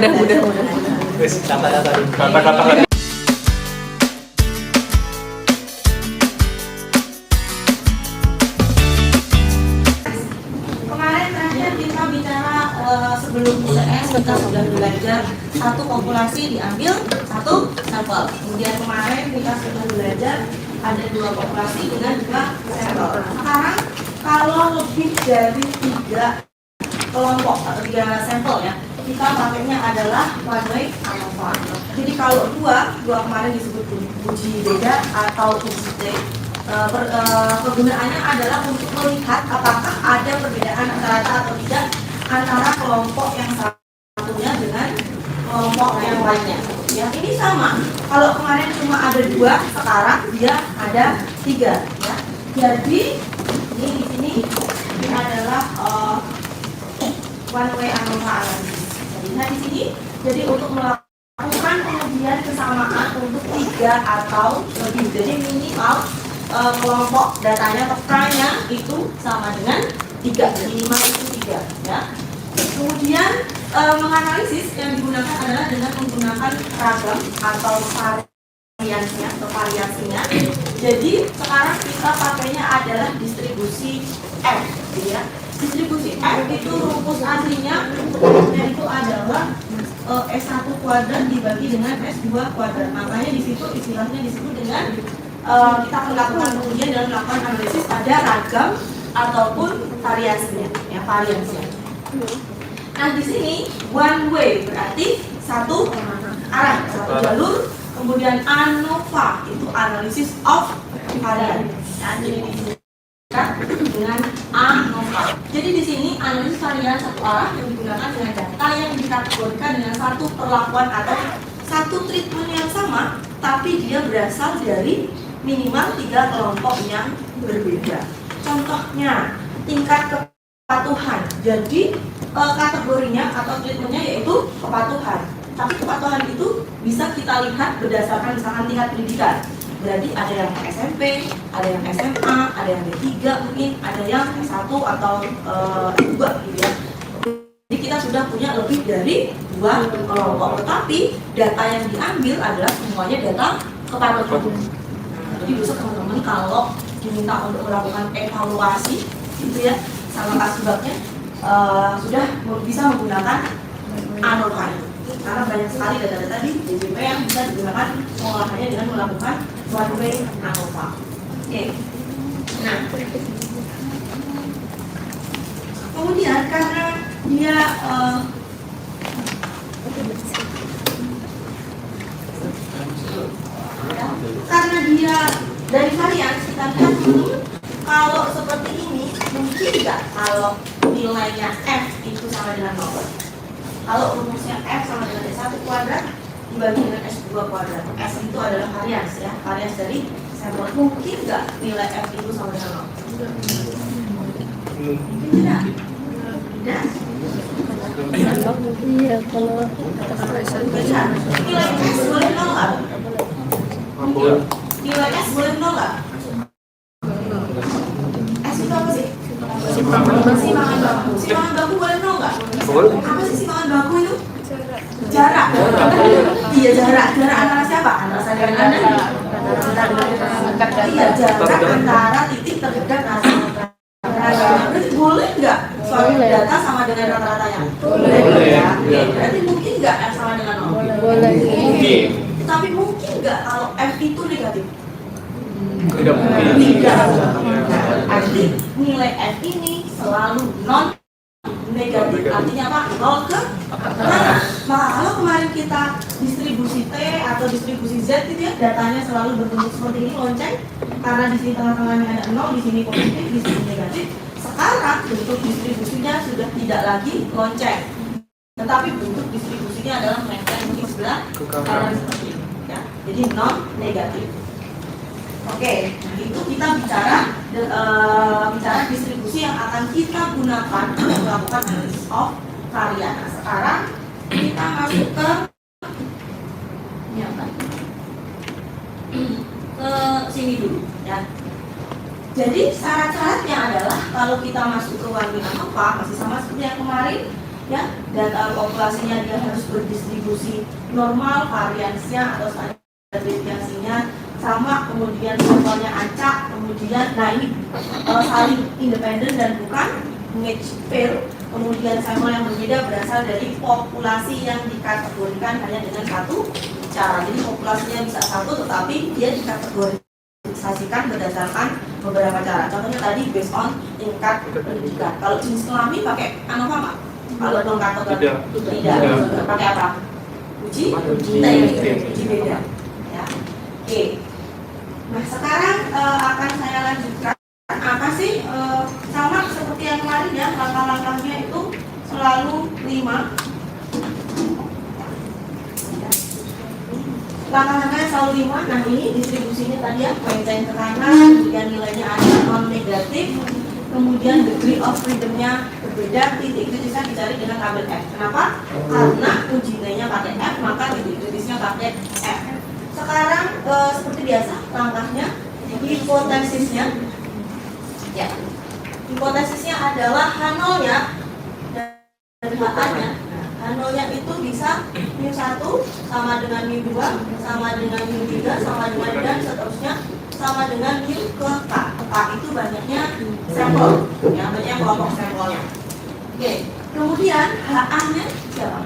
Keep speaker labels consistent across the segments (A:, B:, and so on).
A: mudah. Kata-kata.
B: Kemarin terakhir kita bicara sebelum UTS kita sudah belajar satu populasi diambil satu sampel. Kemudian kemarin kita sudah belajar ada 2 populasi dengan 2 sampel. Sekarang kalau lebih dari 3 kelompok atau 3 sampel ya, kita pakainya adalah one way ANOVA. Jadi kalau dua kemarin disebut uji beda atau uji T. Kegunaannya adalah untuk melihat apakah ada perbedaan rata-rata atau tidak antara kelompok yang satunya dengan kelompok yang lainnya. Ya, ini sama. Kalau kemarin cuma ada 2, sekarang dia ada 3. Ya. Jadi ini di sini ini adalah one way ANOVA analysis. Nah di sini, jadi untuk melakukan kemudian kesamaan untuk 3 atau lebih, jadi minimal kelompok datanya atau prime-nya itu sama dengan 3, minimal itu 3 ya. Kemudian menganalisis yang digunakan adalah dengan menggunakan ragam atau variasinya. Jadi sekarang kita pakainya adalah distribusi F, gitu ya. Distribusi F itu rumus aslinya itu adalah S1 kuadrat dibagi dengan S2 kuadrat. Makanya di situ istilahnya disebut dengan kita melakukan kemudian dalam melakukan analisis pada ragam ataupun variasinya, ya variasinya. Nah di sini one way berarti satu arah, satu jalur. Kemudian ANOVA itu analisis of varian. Nah, jadi di sini dengan ANOVA. Jadi di sini analisis varian satu arah yang digunakan dengan data yang dikategorikan dengan satu perlakuan atau satu treatment yang sama, tapi dia berasal dari minimal 3 kelompok yang berbeda. Contohnya tingkat kepatuhan. Jadi kategorinya atau treatmentnya yaitu kepatuhan. Tapi kepatuhan itu bisa kita lihat berdasarkan misalkan tingkat pendidikan. Berarti ada yang SMP, ada yang SMA, ada yang D3 mungkin, ada yang S1 atau S2 gitu ya. Jadi kita sudah punya lebih dari 2 kelompok. Tetapi data yang diambil adalah semuanya data kepatuhan. Jadi besok teman-teman kalau diminta untuk melakukan evaluasi gitu ya sama kasubagnya sudah bisa menggunakan ANOVA. Karena banyak sekali data-data di DJP yang bisa digunakan pengolahannya dengan melakukan one way ANOVA. Oke. Nah, kemudian karena dia dari varian kita lihat dulu kalau seperti ini mungkin nggak kalau nilainya F itu sama dengan 0. Kalau rumusnya F sama dengan S1 kuadrat dibagi dengan S2 kuadrat. S itu adalah varians ya, varians dari sampel. Mungkin nggak nilai F itu sama dengan 0? Mungkin tidak. Tidak.
C: Iya, kalau
B: Bisa. Nilai S boleh 0 nggak? Nilai S boleh 0 nggak? S itu apa sih? Simangan baku. Simangan baku boleh 0 nggak? Apa sih simangan baku itu? Jarak. Iya jarak. Jarak antara siapa? Antara saya dan Anda. Iya jarak antara titik terdekat asal. Berarti boleh nggak suatu data sama dengan rata-ratanya? Boleh ya. Berarti mungkin nggak F sama dengan 0?
C: boleh.
B: Mungkin. Tapi mungkin nggak kalau F itu negatif?
A: Tidak mungkin.
B: Tidak. Arti nilai F ini selalu non negatif. Artinya apa? 0 ke mana? Maka kalau kemarin kita distribusi T atau distribusi Z itu ya datanya selalu berbentuk seperti ini lonceng. Karena di sini tengah-tengahnya ada 0, di sini positif, di sini negatif. Sekarang bentuk distribusinya sudah tidak lagi lonceng, tetapi bentuk distribusinya adalah lengkeng di sebelah kanan seperti ini. Ya. Jadi non negatif. Oke, itu kita bicara distribusi yang akan kita gunakan untuk melakukan analysis of varian. Nah, sekarang kita masuk ke ini apa? Ke sini dulu, ya. Jadi syarat-syaratnya adalah kalau kita masuk ke one way ANOVA masih sama seperti yang kemarin, ya, data populasinya dia harus berdistribusi normal, variansnya atau standar deviasinya sama, kemudian sampelnya acak, kemudian nah ini saling independen dan bukan match pair, kemudian sampel yang berbeda berasal dari populasi yang dikategorikan hanya dengan satu cara. Jadi populasinya bisa satu tetapi dia dikategorisasikan berdasarkan beberapa cara. Contohnya tadi based on tingkat pendidikan. Kalau jenis kelamin pakai ANOVA Pak? Kalau mengkategori tidak. Pakai apa? Uji beda. Ya. Oke. Nah sekarang akan saya lanjutkan apa sih sama seperti yang kemarin ya, langkah-langkahnya itu selalu 5. Langkah-langkahnya selalu 5. Nah ini distribusinya tadi ya, maintain ke kanan, kemudian nilainya ada non negatif, kemudian degree of freedom-nya berbeda, titik kritisnya dicari dengan tabel F. Kenapa? Karena uji nilainya pakai F, maka titik kritisnya pakai F. Sekarang seperti biasa langkahnya, hipotesisnya ya, hipotesisnya adalah H0-nya dan H-nya. H0-nya itu bisa mu1 sama dengan mu2 sama dengan mu3 sama dengan dan seterusnya sama dengan mu ke K. K itu banyaknya sampel, ya, banyak kelompok sampelnya. Oke, kemudian HA-nya siapa?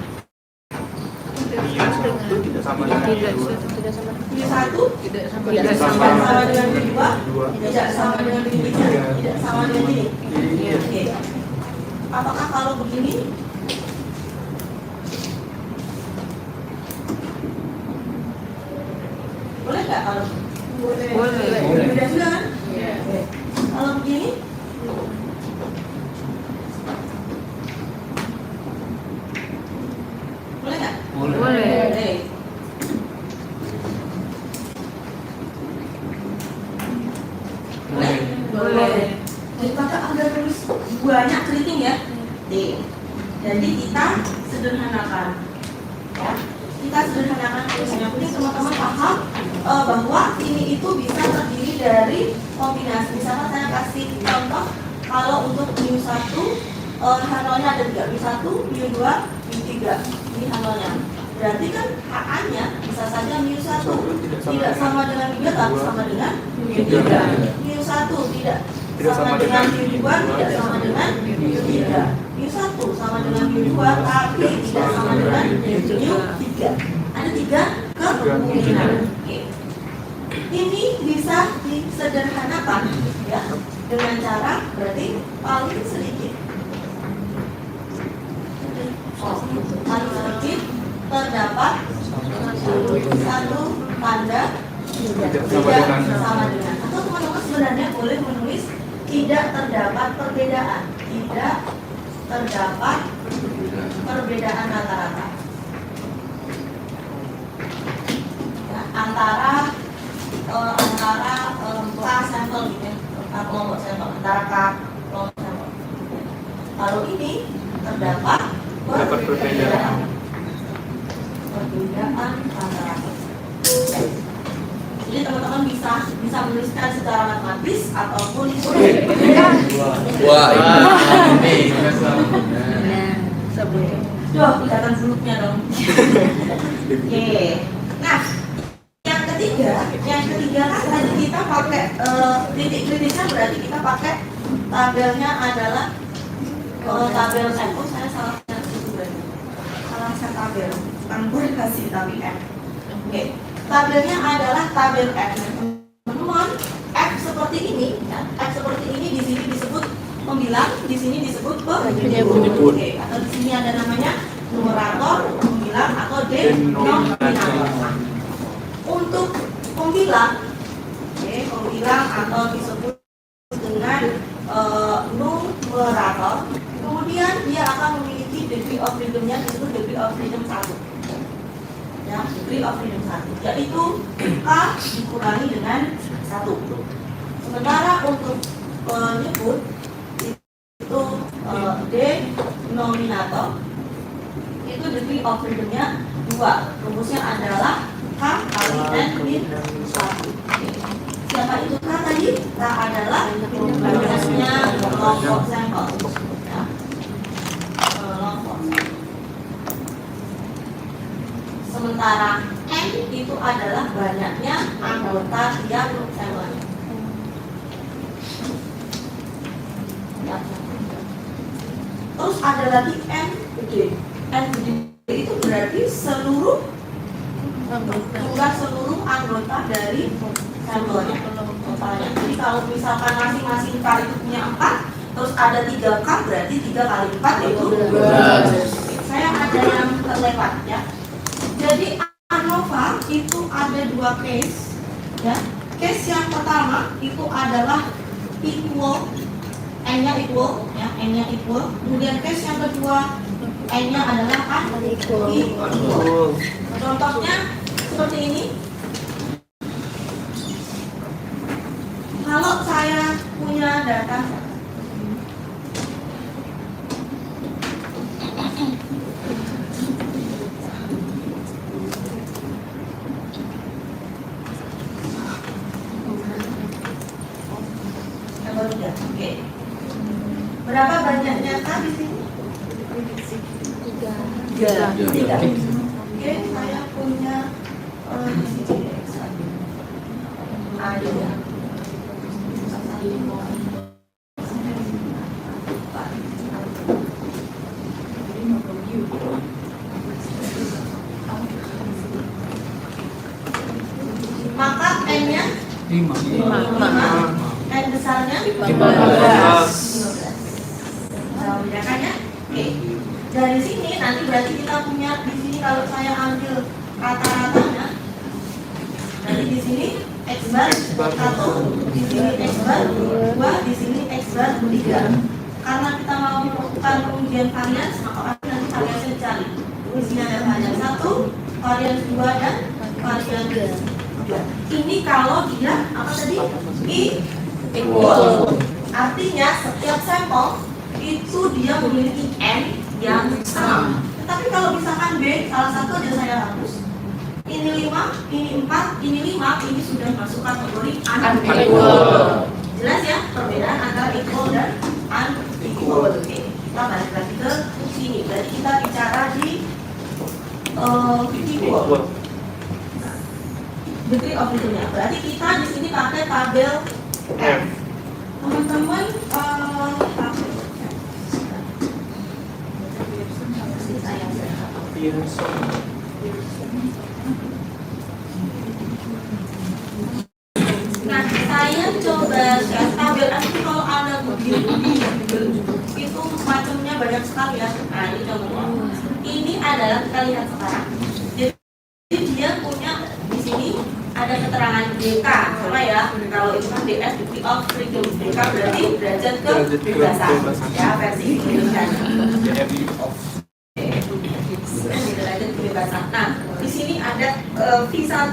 A: Tidak sama dengan
B: mu1 tidak sama dengan mu2, tidak sama dengan mu3, tidak sama dengan ini. Oke. Apakah kalau begini boleh nggak kalau boleh? Sudah kan? Iya. Kalau begini boleh nggak? Boleh. Boleh. Jadi maka ada tulis banyak keriting ya. Jadi kita sederhanakan, ya. Kita sederhanakan tulisannya. Penting teman-teman paham bahwa ini itu bisa terdiri dari kombinasi. Misalnya saya kasih contoh, kalau untuk mu1 H0-nya ada 3, mu1, mu2, mu3. Ini H0-nya. Berarti kan HA-nya bisa saja mu1 tidak sama dengan mu2 tapi sama dengan mu3. mu1 tidak sama dengan mu2 tidak sama dengan mu3. mu1 sama dengan mu2 tapi tidak sama dengan mu3. Ada 3 kemungkinan. Oke. Ini bisa disederhanakan ya dengan cara berarti paling sedikit. Paling sedikit terdapat satu tanda tidak sama dengan, atau teman-teman sebenarnya boleh menulis tidak terdapat perbedaan, tidak terdapat perbedaan rata-rata ya, antara K sampel gitu ya, kelompok sampel, antara K kelompok sampel. Kalau ini terdapat perbedaan rata-rata. Jadi teman-teman bisa menuliskan secara matematis ataupun
C: Wah, ini.
B: Duh, kelihatan buluknya dong. Oke. Nah, yang ketiga kan tadi kita pakai titik kritisnya, berarti kita pakai tabelnya adalah tabel F. Oh, saya salah set tabel, bukan kasih tabel F. Oke. Tabelnya adalah tabel F. Teman-teman, F seperti ini, ya. F seperti ini di sini disebut pembilang, di sini disebut penyebut. Oke, atau di sini ada namanya numerator, pembilang atau denominator. Untuk pembilang, pembilang atau disebut dengan numerator, kemudian dia akan memiliki degree of freedom-nya disebut degree of freedom 1. Ya, degree of freedom 1, yaitu K dikurangi dengan 1. Sementara untuk penyebut itu denominator itu degree of freedom-nya 2. Rumusnya adalah K kali N min 1. Siapa itu K tadi? K adalah banyaknya kelompok sampel. Ya. Kelompok sampel. Sementara N itu adalah banyaknya anggota tiap family. Terus ada lagi N gede. N gede itu berarti seluruh jumlah seluruh anggota dari sampelnya totalnya. Jadi kalau misalkan masing-masing K itu punya 4, terus ada 3 K, berarti 3 kali 4 itu 12. Saya ada yang terlewat ya. Jadi ANOVA itu ada 2 case ya. Case yang pertama itu adalah equal, N-nya equal ya, N-nya equal. Kemudian case yang kedua N-nya adalah unequal. Contohnya seperti ini. Kalau saya punya data oke. Berapa banyaknya K di sini? 3. Oke, saya punya di sini ada maka N-nya 5. N besarnya 15. Bedakannya? Oke. Dari sini nanti berarti kita punya di sini kalau saya ambil rata-ratanya. Nanti di sini X bar 1, di sini X bar 2, di sini X bar 3. Karena kita mau melakukan pengujian varian, maka nanti variannya dicari. Di sini ada varian 1, varian 2 dan varian 3. Ini kalau dia apa tadi? Equal. Artinya setiap sampel itu dia memiliki N yang sama. Tapi kalau misalkan B, salah satu aja saya hapus. Ini 5, ini 4, ini 5, ini sudah masuk kategori unequal. Jelas ya perbedaan antara equal dan unequal. Oke, kita balik lagi ke sini. Berarti kita bicara di equal. Degree of freedom-nya. Berarti kita di sini pakai tabel F. Teman-teman, nah, saya coba share tabel F itu kalau Anda begini itu macamnya banyak sekali ya. Nah, ini contohnya. Ini adalah kita lihat sekarang. Jadi dia punya di sini ada keterangan DK, sama ya. Kalau itu kan DS degree of freedom. DK berarti derajat kebebasan. Ya, versi Indonesia. Derajat kebebasan. Nah, di sini ada V1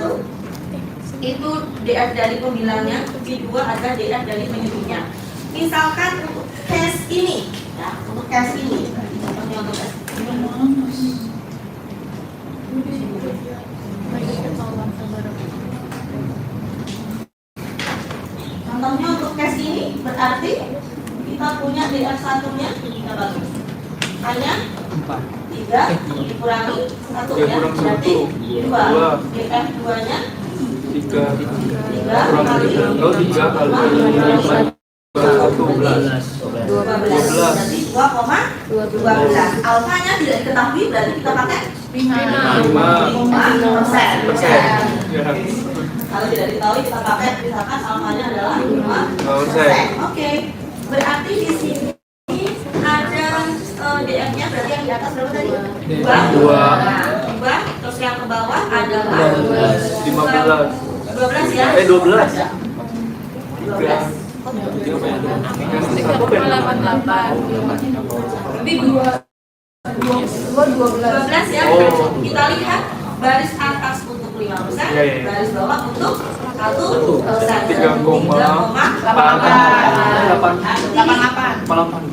B: itu DF dari pembilangnya, V2 ada DF dari penyebutnya. Misalkan untuk case ini, ya, untuk case ini, contohnya untuk case ini. Contohnya untuk case ini berarti kita punya DR1-nya kita bagi hanya 3 dikurangi 1 ya, berarti 2. DR2-nya 3 kali
A: 3 kali
B: 12 berarti 2,12. Alfanya tidak diketahui berarti kita pakai 5%. Kalau tidak diketahui kita pakai misalkan alfanya adalah 5%. Oke. Berarti di sini ada DF-nya berarti yang di atas berapa tadi? 2. Terus yang ke bawah adalah 12 ya?
A: 12.
B: 12 ya. Kita lihat baris atas untuk 5%, baris bawah untuk 1%.
A: 3,88.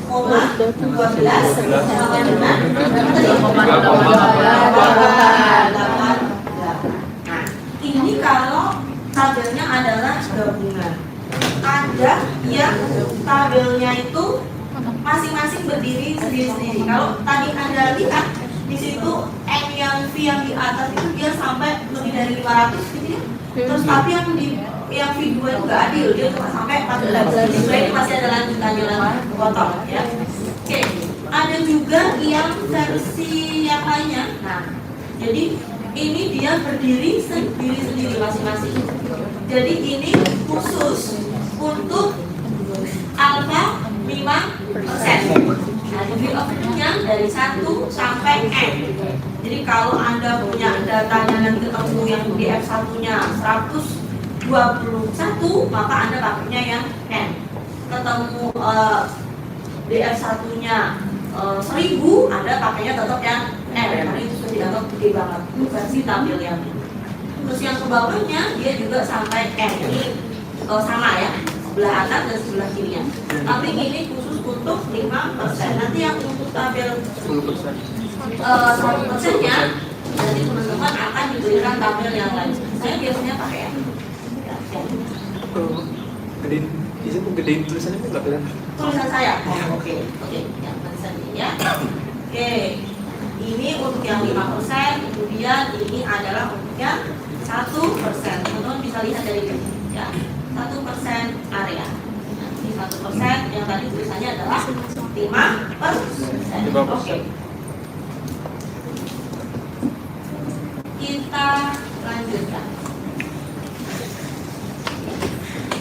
B: 12 sama dengan 3,88. Nah, ini kalau tabelnya adalah gabungan. Ada yang tabelnya itu masing-masing berdiri sendiri-sendiri. Kalau tadi Anda lihat di situ N V yang di atas itu dia sampai lebih dari 500 gitu ya. Terus tapi yang V2 itu nggak adil, dia cuma sampai 14. Ini masih ada lanjutannya lagi, potong ya. Oke, ada juga yang versi yang lainnya. Nah, jadi ini dia berdiri sendiri masing-masing. Jadi ini khusus untuk alfa 5%. Nah, degree of freedom-nya dari 1 sampai N. Jadi kalau Anda punya datanya dan ketemu yang DF1-nya 121, maka Anda pakainya yang N. Ketemu DF1-nya 1000, Anda pakainya tetap yang N. Karena itu sudah dianggap gede banget. Itu versi tampil yang ini. Terus yang ke bawahnya dia juga sampai N. Ini sama ya, sebelah atas dan sebelah kirinya. Tapi ini khusus untuk 5%. Nanti yang untuk tabel 1%-nya nanti teman-teman akan diberikan tabel yang lain. Saya biasanya pakai yang
A: Gedein, di situ gedein tulisannya nggak kelihatan.
B: tulisan saya. Oke, yang tulisan ini ya. Oke, ini untuk yang 5%, kemudian ini adalah untuk yang 1%. Teman-teman bisa lihat dari ini ya. 1% area. Ini 1% yang tadi tulisannya adalah 5%. Oke. Kita lanjutkan.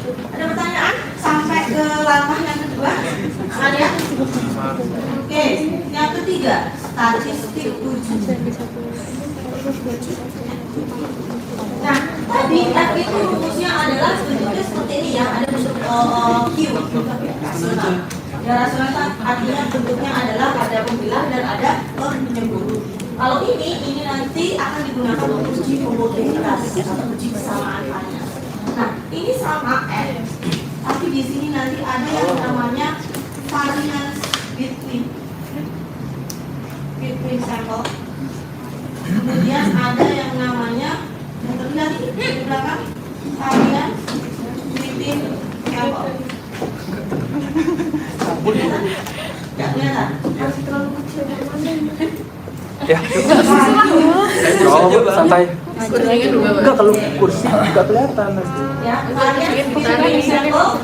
B: Ada pertanyaan sampai ke langkah yang kedua? Ada? Oke, yang ketiga, statistik uji. Nah, tadi F itu rumusnya adalah bentuknya seperti ini ya, ada bentuk Q, rasional. Ya, rasional artinya bentuknya adalah ada pembilang dan ada penyemburu. Kalau ini nanti akan digunakan untuk uji homogenitas atau uji kesamaan hanya. Nah, ini sama F, tapi di sini nanti ada yang namanya variance between sample. Kemudian ada yang namanya yang terlihat di belakang variance between sample. Nggak kelihatan? Masih terlalu kecil.
A: Ya, cukup. Santai. Enggak, kalau kursi nggak kelihatan nanti.
B: Ya, variance between sample.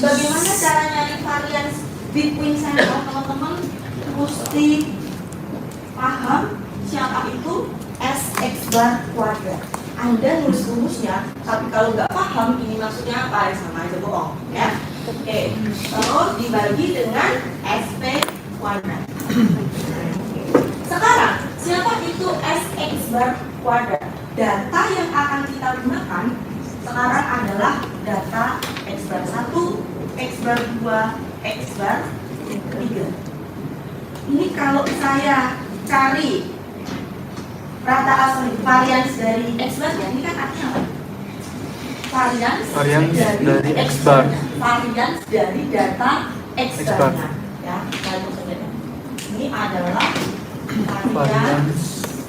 B: Bagaimana cara nyari variance between sample? Teman-teman mesti paham siapa itu Sx bar kuadrat. Anda nulis rumusnya, tapi kalau nggak paham ini maksudnya apa, sama aja bohong ya. Oke, terus dibagi dengan SP kuadrat. Sekarang siapa itu Sx bar kuadrat? Data yang akan kita gunakan sekarang adalah data X bar 1, X bar 2, X bar 3. Ini kalau saya cari rata asli varians dari X bar, ya ini kan artinya apa? Varians dari X bar. Varians dari data X bar-nya. Ya, saya saja. Ini adalah varians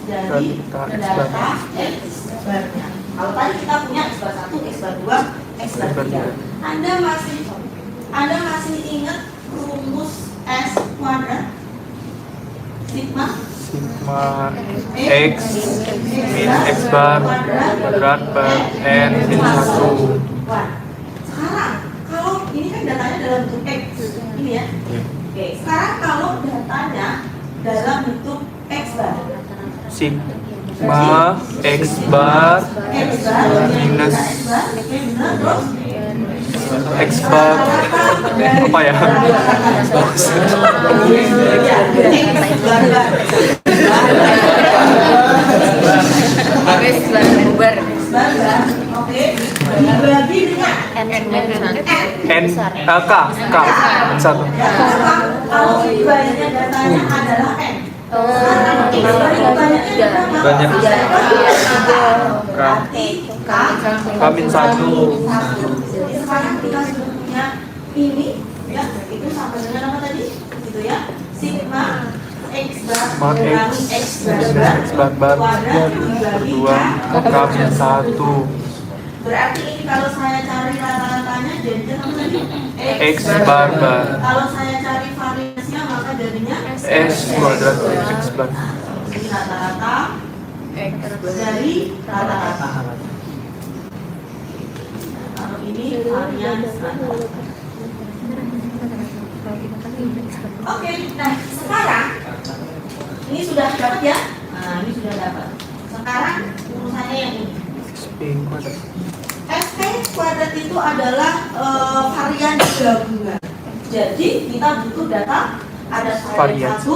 B: dari data X bar-nya. Kalau tadi kita punya X bar 1, X bar 2, X bar 3. Anda masih ingat rumus S kuadrat? Sigma
A: X min X bar kuadrat per N min 1.
B: Sekarang kalau ini kan datanya dalam bentuk X ini ya. Oke, sekarang kalau datanya dalam bentuk X bar,
A: Sigma X bar minus X bar apa ya?
B: Oke, dibagi dengan
A: N K 1.
B: kalau banyak datanya adalah N.
A: Banyak K min 1.
B: Jadi sekarang kita sudah punya ini ya, itu sama dengan apa tadi? Gitu ya. Sigma X bar mengurangi X bar kuadrat dibagi K min
A: 1.
B: Berarti ini kalau saya cari rata-ratanya jadinya sama tadi
A: X bar bar.
B: Kalau saya cari variasinya maka jadinya
A: S kuadrat X bar.
B: Jadi rata-rata dari rata-rata. Kalau ini varian standar. Oke, nah sekarang ini sudah dapat ya? Nah ini sudah dapat. Sekarang urusannya yang ini.
A: P kuadrat.
B: SP kuadrat itu adalah varian gabungan. Jadi kita butuh data ada varian 1,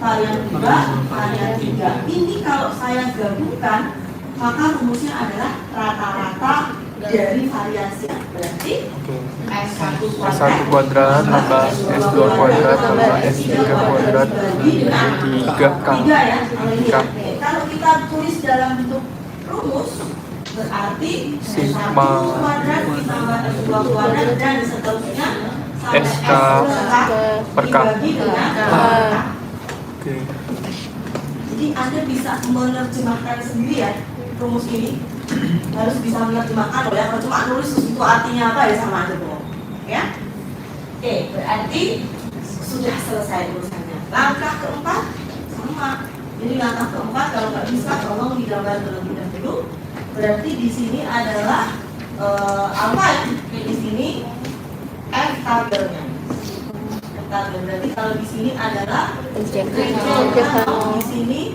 B: varian 2, varian 3. Ini kalau saya gabungkan maka rumusnya adalah rata-rata dari variasi. Berarti S1
A: S1 kuadrat tambah S2 kuadrat tambah S3 kuadrat 3K.
B: 3 ya. Kalau kita tulis dalam bentuk rumus berarti
A: Sigma
B: S1 kuadrat ditambah S2 kuadrat dan seterusnya sampai
A: SK per K.
B: dibagi dengan K.
A: Oke.
B: Jadi Anda bisa menerjemahkan sendiri ya rumus ini. Harus bisa menerjemahkan loh ya. Kalau cuma nulis itu artinya apa ya sama aja bohong. Ya. Oke, berarti sudah selesai urusannya. Langkah keempat sama. Jadi langkah keempat kalau nggak bisa tolong digambar terlebih dahulu. Berarti di sini adalah apa ya? Di sini F tabelnya. F tabel. Berarti kalau di sini adalah reject. Di sini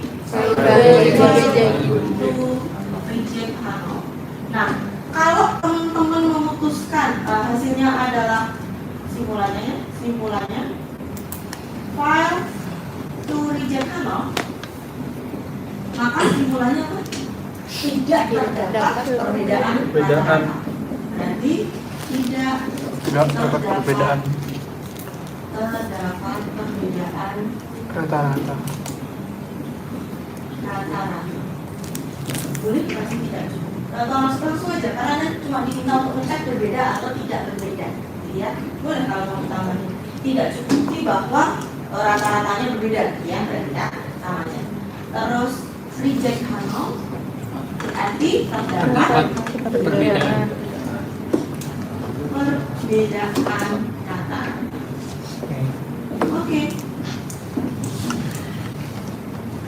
B: reject Hano. Nah, kalau teman-teman memutuskan hasilnya adalah simpulannya file to reject Hano, maka simpulannya apa? Tidak terdapat perbedaan. Berarti tidak
A: terdapat perbedaan rata-rata.
B: Boleh dikasih tidak cukup. Kalau langsung aja karena Anda cuma diminta untuk ngecek berbeda atau tidak berbeda. Ya, boleh kalau mau tambahin tidak cukup bahwa rata-ratanya berbeda, ya berarti ya sama aja. Terus reject Hano berarti terdapat perbedaan data. Oke.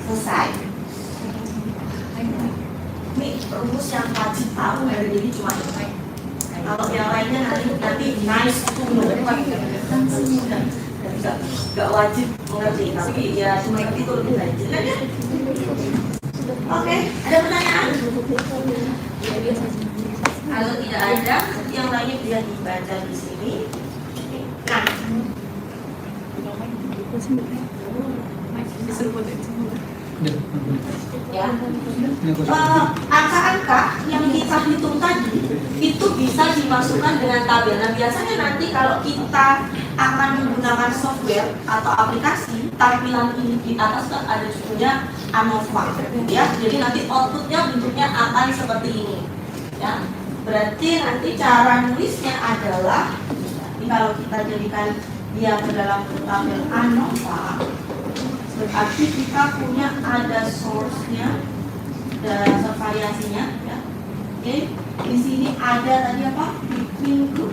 B: Selesai. Ini rumus yang wajib tahu ya, jadi cuma ini. Kalau yang lainnya nanti nice to know, nggak wajib mengerti, tapi ya cuma itu lebih baik. Oke, ada pertanyaan? Kalau tidak ada, yang lainnya bisa dibaca di sini. Nah, ya. Angka-angka yang kita hitung tadi itu bisa dimasukkan dengan tabel. Nah, biasanya nanti kalau kita akan menggunakan software atau aplikasi, tampilan ini di atas kan ada judulnya ANOVA, ya. Jadi nanti outputnya bentuknya akan seperti ini, ya. Berarti nanti cara nulisnya adalah, ini kalau kita jadikan dia ke dalam tabel ANOVA, berarti kita punya ada source-nya, ada variasinya, ya. Oke, di sini ada tadi apa? Between group.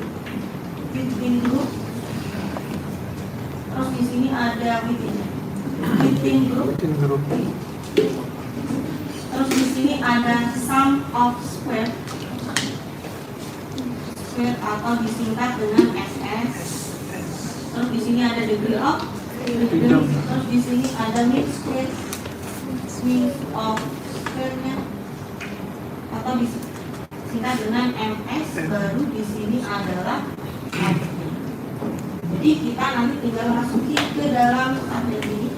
B: Terus di sini ada within group. Terus di sini ada sum of square atau disingkat dengan SS. Terus di sini ada degree of freedom. Terus di sini ada mean of square-nya atau disingkat dengan MS. Baru di sini adalah F. Jadi kita nanti tinggal masukin ke dalam tabel ini.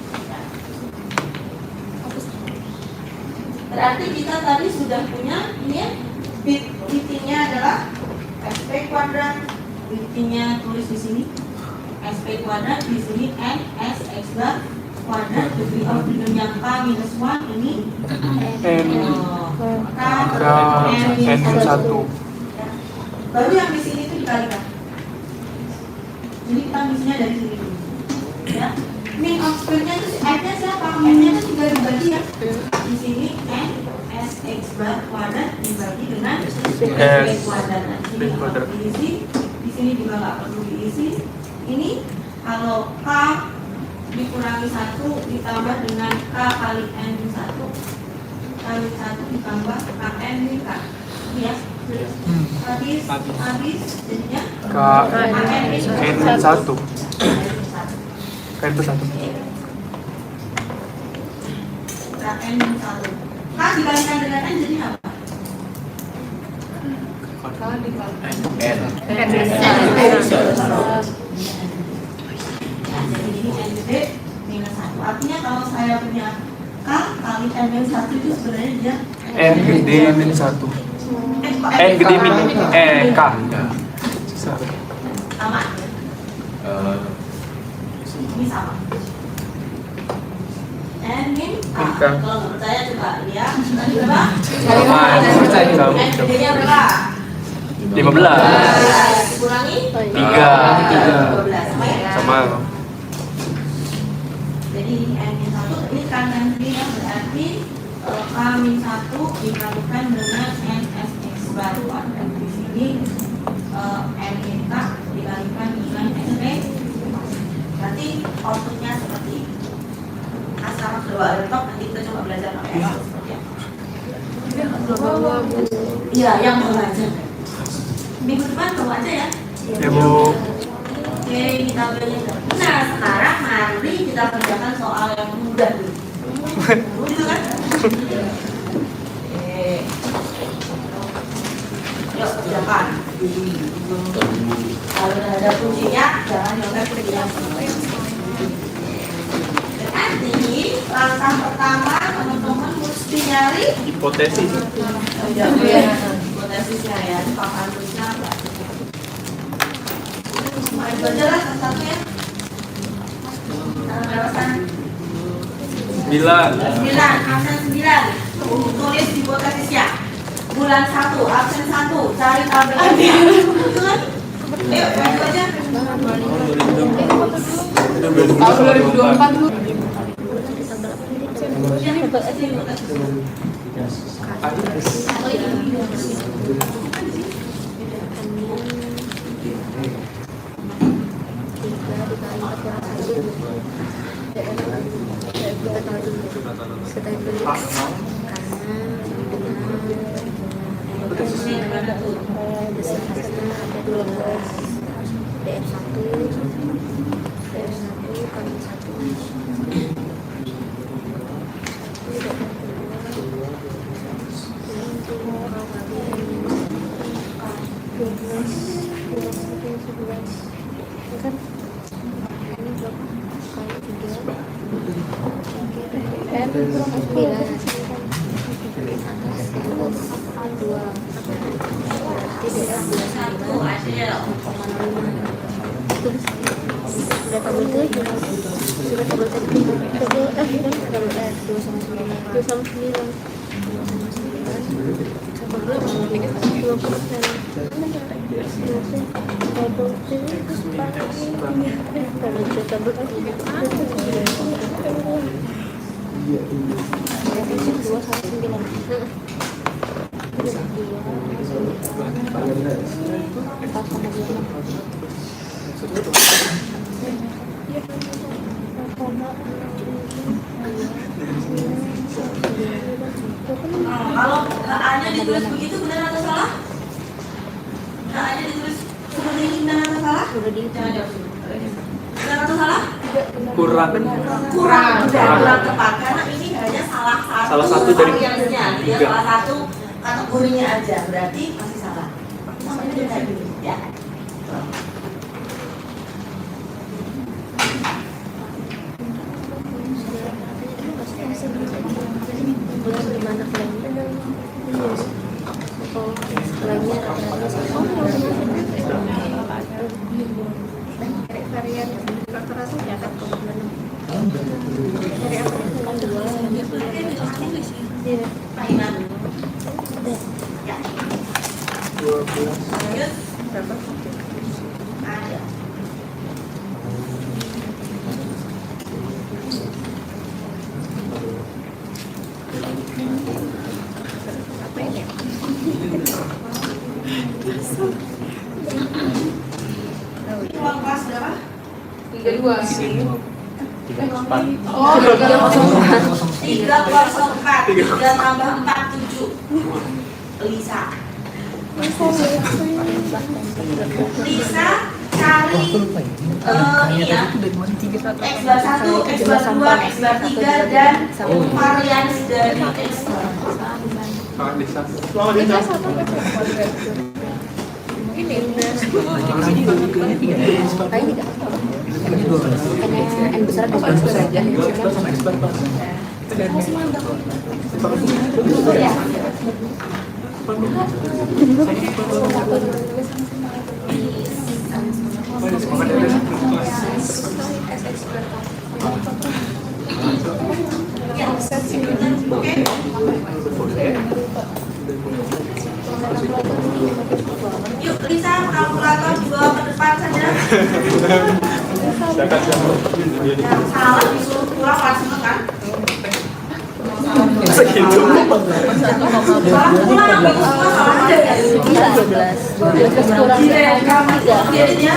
B: Berarti kita tadi sudah punya ini ya, bit-bitnya adalah SP kuadrat, bit-nya tulis di sini SP kuadrat, di sini N S X bar kuadrat, degree of freedom yang K minus 1 ini N1. Baru yang di sini itu dikalikan. Jadi kita misinya dari sini dulu, ya. Mean of square-nya itu F-nya siapa? F-nya kan juga dibagi ya. Di sini N S X bar kuadrat dibagi dengan S kuadrat. Nah, di sini juga nggak perlu diisi. Ini kalau K dikurangi 1 ditambah dengan K kali N-1 kali 1 ditambah KN ini K. Ya. Habis jadinya KN ini
A: 1. K itu 1.
B: KN 1. K dikalikan dengan N jadi apa? Jadi ini N gede minus 1. Artinya kalau saya punya K kali N minus 1 itu sebenarnya dia
A: N gede minus 1. N gede minus K.
B: Sama. Ini sama. N min K. Kalau nggak percaya coba lihat. Tadi berapa? N gedenya berapa?
A: 15.
B: Dikurangi
A: 3.
B: 12. Sama ya?
A: Sama.
B: Jadi N min 1 ini kan nantinya berarti K min 1 dikalikan dengan NSX baru ada di sini N min K dikalikan dengan NP. Berarti outputnya seperti ini. Asal kedua laptop nanti kita coba belajar pakai Excel seperti apa. Iya, yang baru aja. Minggu depan bawa aja ya.
A: Ya Bu.
B: Oke, kita belajar. Nah, sekarang mari kita kerjakan soal yang mudah dulu. Gitu kan? Oke. Yuk, kerjakan. Kalau udah ada fungsinya, jangan nyontek ke yang nanti langkah pertama teman-teman mesti nyari
A: Hipotesis.
B: hipotesisnya ya, papan tulisnya apa? Mari baca lah satu ya. Berapa san?
A: 9.
B: 9, absen 9. Tulis hipotesisnya. Bulan 1, absen 1. Cari tabelnya. Itu kan? Ayo, maju aja.
D: Tahun 2024 dulu.
B: Kalau A-nya ditulis begitu benar atau salah? A-nya ditulis seperti ini benar atau salah? Jangan jawab dulu. Benar atau salah?
A: Kurang.
B: Kurang tepat karena ini hanya salah satu dari variannya, dia salah satu kategorinya aja, berarti masih salah. Makanya dia kayak gini, ya. kelas berapa?
D: 32.
B: Oh, 304. 3 tambah 4, 7. Lisa. Lisa cari ini ya, X bar 1, X bar 2, X bar 3 dan varians dari X.
D: Ini
E: N besar atau N besar aja.
B: Ya, oke. Yuk Lisa, kalkulator dibawa ke depan saja. Yang salah disuruh pulang langsung kan?
A: Segitu.
B: Salah pulang, semua salah aja ya.
E: 12 kurang
B: Jadinya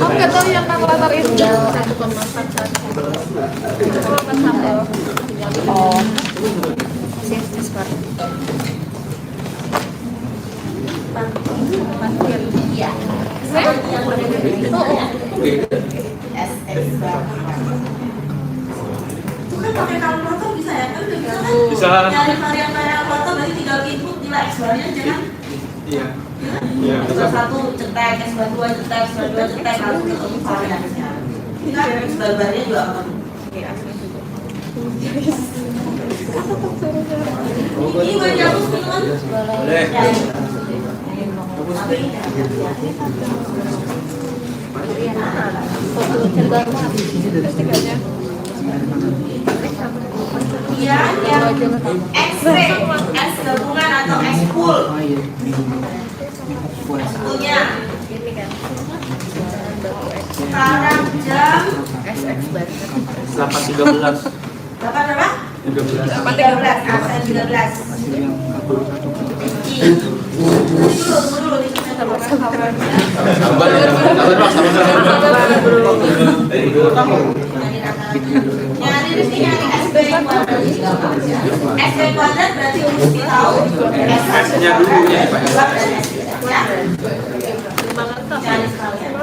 D: aku nggak tahu yang kalkulator itu.
E: Oh, sih smart.
B: iya. SX itu kan pakai kalkulator bisa ya? Kan udah bisa kan?
A: Bisa.
B: Nyari varian-varian kalkulator berarti tinggal input nilai X barnya aja kan?
A: Iya. Iya.
B: X bar 1 cetek, X bar 2 cetek, X bar 2 cetek, langsung ketemu variannya. Ini kan X barnya juga akan. Ini boleh dihapus minuman?
C: Boleh.
B: Ya. Iya, yang X-ray, X gabungan atau X pool. Punya. Sekarang jam
C: 8.13.
B: 8 berapa?
A: 13.
B: 13, absen 13. Tunggu dulu, ini kita nyari Rizky, nyari SB kuadrat. SB kuadrat berarti mesti tahu
A: S-nya dulu ya, Pak.
B: ya. Cari sekalian.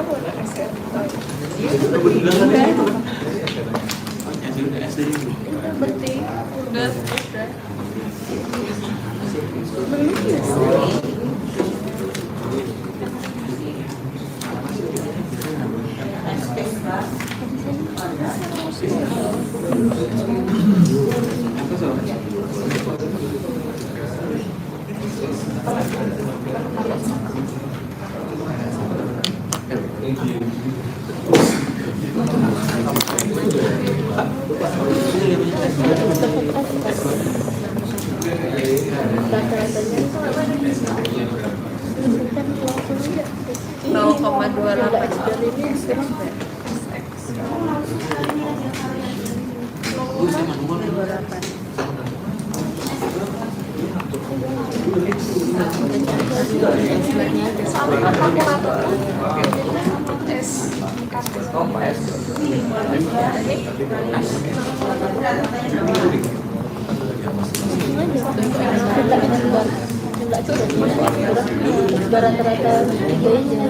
E: Rata-rata 3 aja.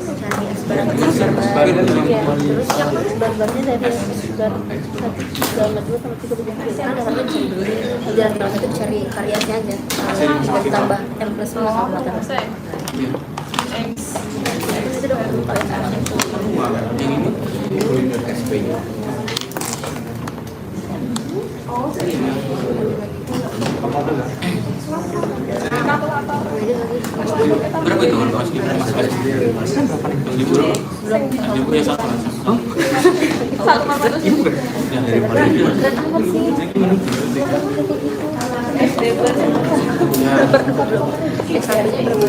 E: Cari asbaran ya. Terus yang asbarannya dari asbar 1 sama 2 sama 3 kan harusnya bisa dibeli. Jadi salah satu cari variasinya aja. Bisa ditambah M plus 5 sama 8. Itu dong
C: Berapa itu kalau kaos kita? Libur ya satu. Yang dari Malaysia.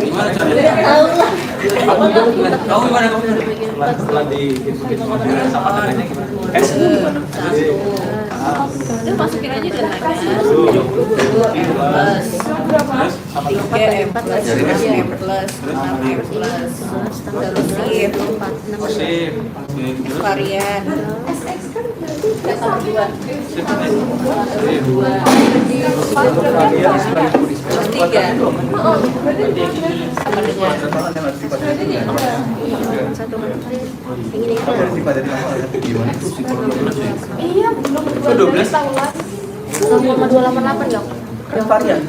C: Gimana caranya? Tahu gimana kamu? Setelah di S.
D: Udah masukin aja dan naiknya.
B: 2 M plus 3 M plus 4 M plus 6 M plus terus sip
C: Sip.
B: X varian terus 3 sama dengan
D: Iya, belum
C: 12
D: tahun lagi.
E: 0,288 dong.
A: Varian.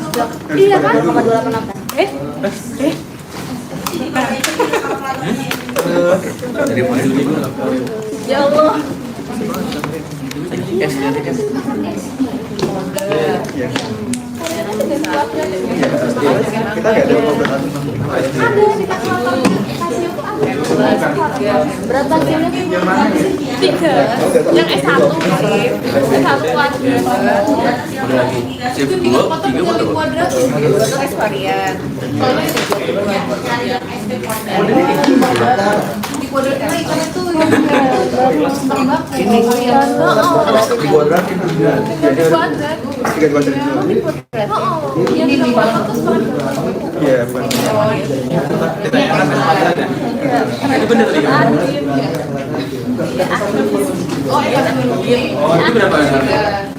D: Iya kan?
E: 0,288.
C: Dari mulai dulu.
D: Ya Allah.
C: S nanti S.
A: Kita nggak ada pembelaan.
D: Ada di kalkulator kasih aku ada.
E: Berapa hasilnya?
D: 3. Yang S1 sih. S1 kuadrat.
C: Udah lagi. Sip 2, 3 foto.
D: Kuadrat.
B: itu X varian
D: Di kuadrat itu tuh yang tembak.
A: Di kuadrat itu juga.
D: Di kuadrat.
A: 3 kuadrat itu.
D: Oh, yang di kuadrat terus
A: Iya, bukan.
C: Itu bener tadi kan?
D: Oh,
C: Itu berapa?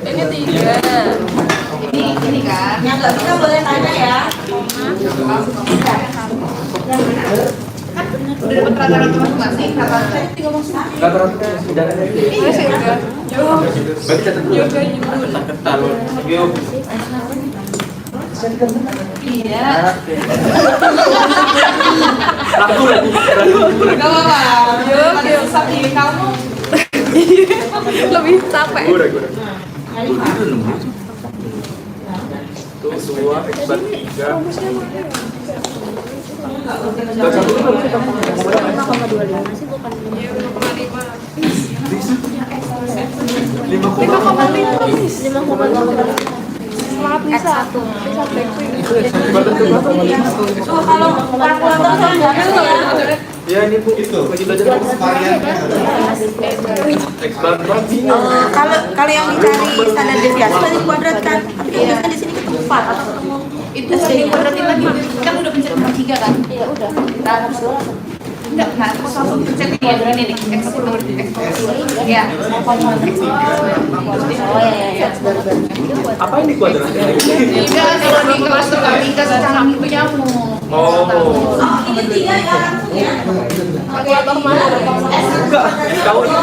D: ini 3. Ini kan.
B: yang nggak bisa boleh tanya ya
D: Udah dapat rata-rata masing-masing. Rata-rata 3 masuk.
A: Rata-rata sudah ada.
D: Iya sih udah.
A: Berarti catat dulu.
C: Ketal. Yuk.
D: Iya.
C: Ragu.
D: Gak apa-apa. Yuk, sapi kamu. Lebih capek.
A: Gue udah.
C: Itu nemu.
A: Tuh, 2, X-bar 3.
E: 5,25 sih bukan 5,5.
D: X1.
B: kalau kalkulator saya
A: Ya ini Bu, itu. Lagi belajar varian. X-bar
B: kalau yang dicari standar deviasi tadi kuadrat kan tapi kan biasanya di sini ketemu 4 atau ketemu
D: Itu sering kuadratin lagi. Kan udah pencet nomor 3 kan?
E: Iya udah.
D: Nah, enggak, nah terus langsung pencet yang ini nih, X dulu, X dulu. Ya.
E: Oh ya.
A: Apa ini kuadrat?
D: Tidak, kalau di kelas terkabingkas secara itu nyamuk.
A: Oh.
B: ini 3 ya langsung ya
D: Kalkulator mana?
A: Enggak, tahu ini.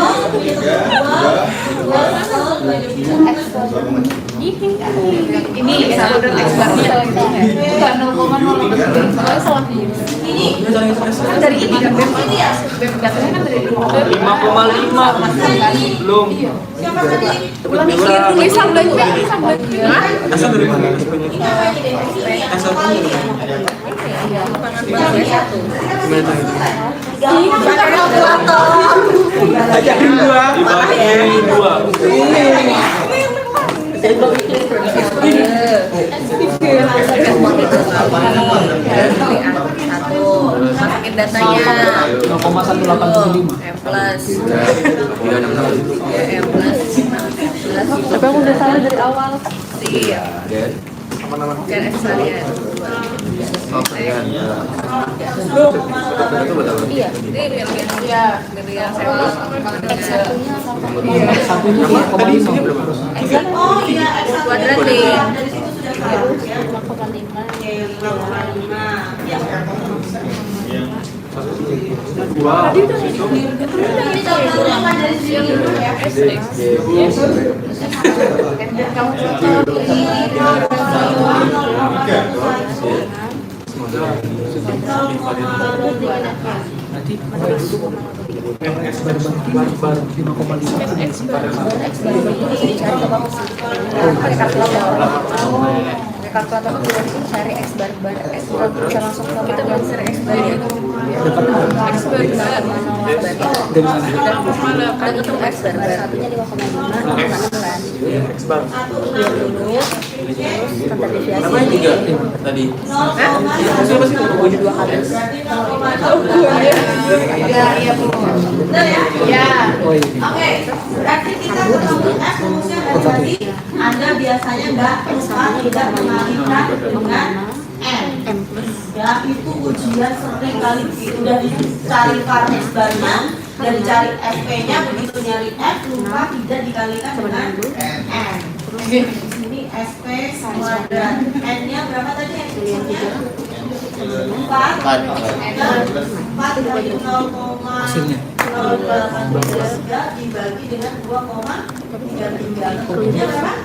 D: Ini kuadrat X barnya. Bukan 0,0. Salah.
B: ini
D: Kan dari ini kan BEM ini ya. BEM datanya kan dari
A: 5,5. Belum.
B: siapa tadi
D: Ulangi tulisan baca.
C: Asal dari mana? Asal
A: Ajarin gua.
C: dibagi 2.
B: masukin datanya
A: 0,1875.
B: M plus
C: 366.
B: 3 M plus 6
E: Tapi aku udah salah dari awal.
B: iya
C: Dan
B: kan X varian
C: varian. Itu berapa?
E: Iya.
B: ini biar yang saya
E: X1-nya
C: Tadi isinya berapa?
B: oh iya X1
E: kuadratin.
B: dari situ sudah tahu ya
E: 5,5.
A: Wow.
B: ini contohnya kan dari sini ya
E: Kalkulator itu cari X bar S bisa langsung ke kita belajar X bar ya.
D: X bar.
E: Dan itu X bar satunya 5,5 kan.
A: X-bar.
E: Terus standar deviasi.
C: Namanya 3 tadi.
E: Hah?
C: Siapa sih?
E: Dua kali.
D: Iya Bu.
B: Benar ya?
D: Ya.
B: Oke, berarti kita ketemu F rumusnya dari tadi. Anda biasanya nggak lupa tidak mengalihkan dengan N. Ya, itu ujian sering kali udah dicari Farnes barnya dan dicari FP-nya, begitu nyari F lupa tidak dikalikan dengan N. Di sini SP kuadrat. N-nya berapa tadi N-nya? 4 dari 0,0833 dibagi dengan 2,33. Kemudian berapa?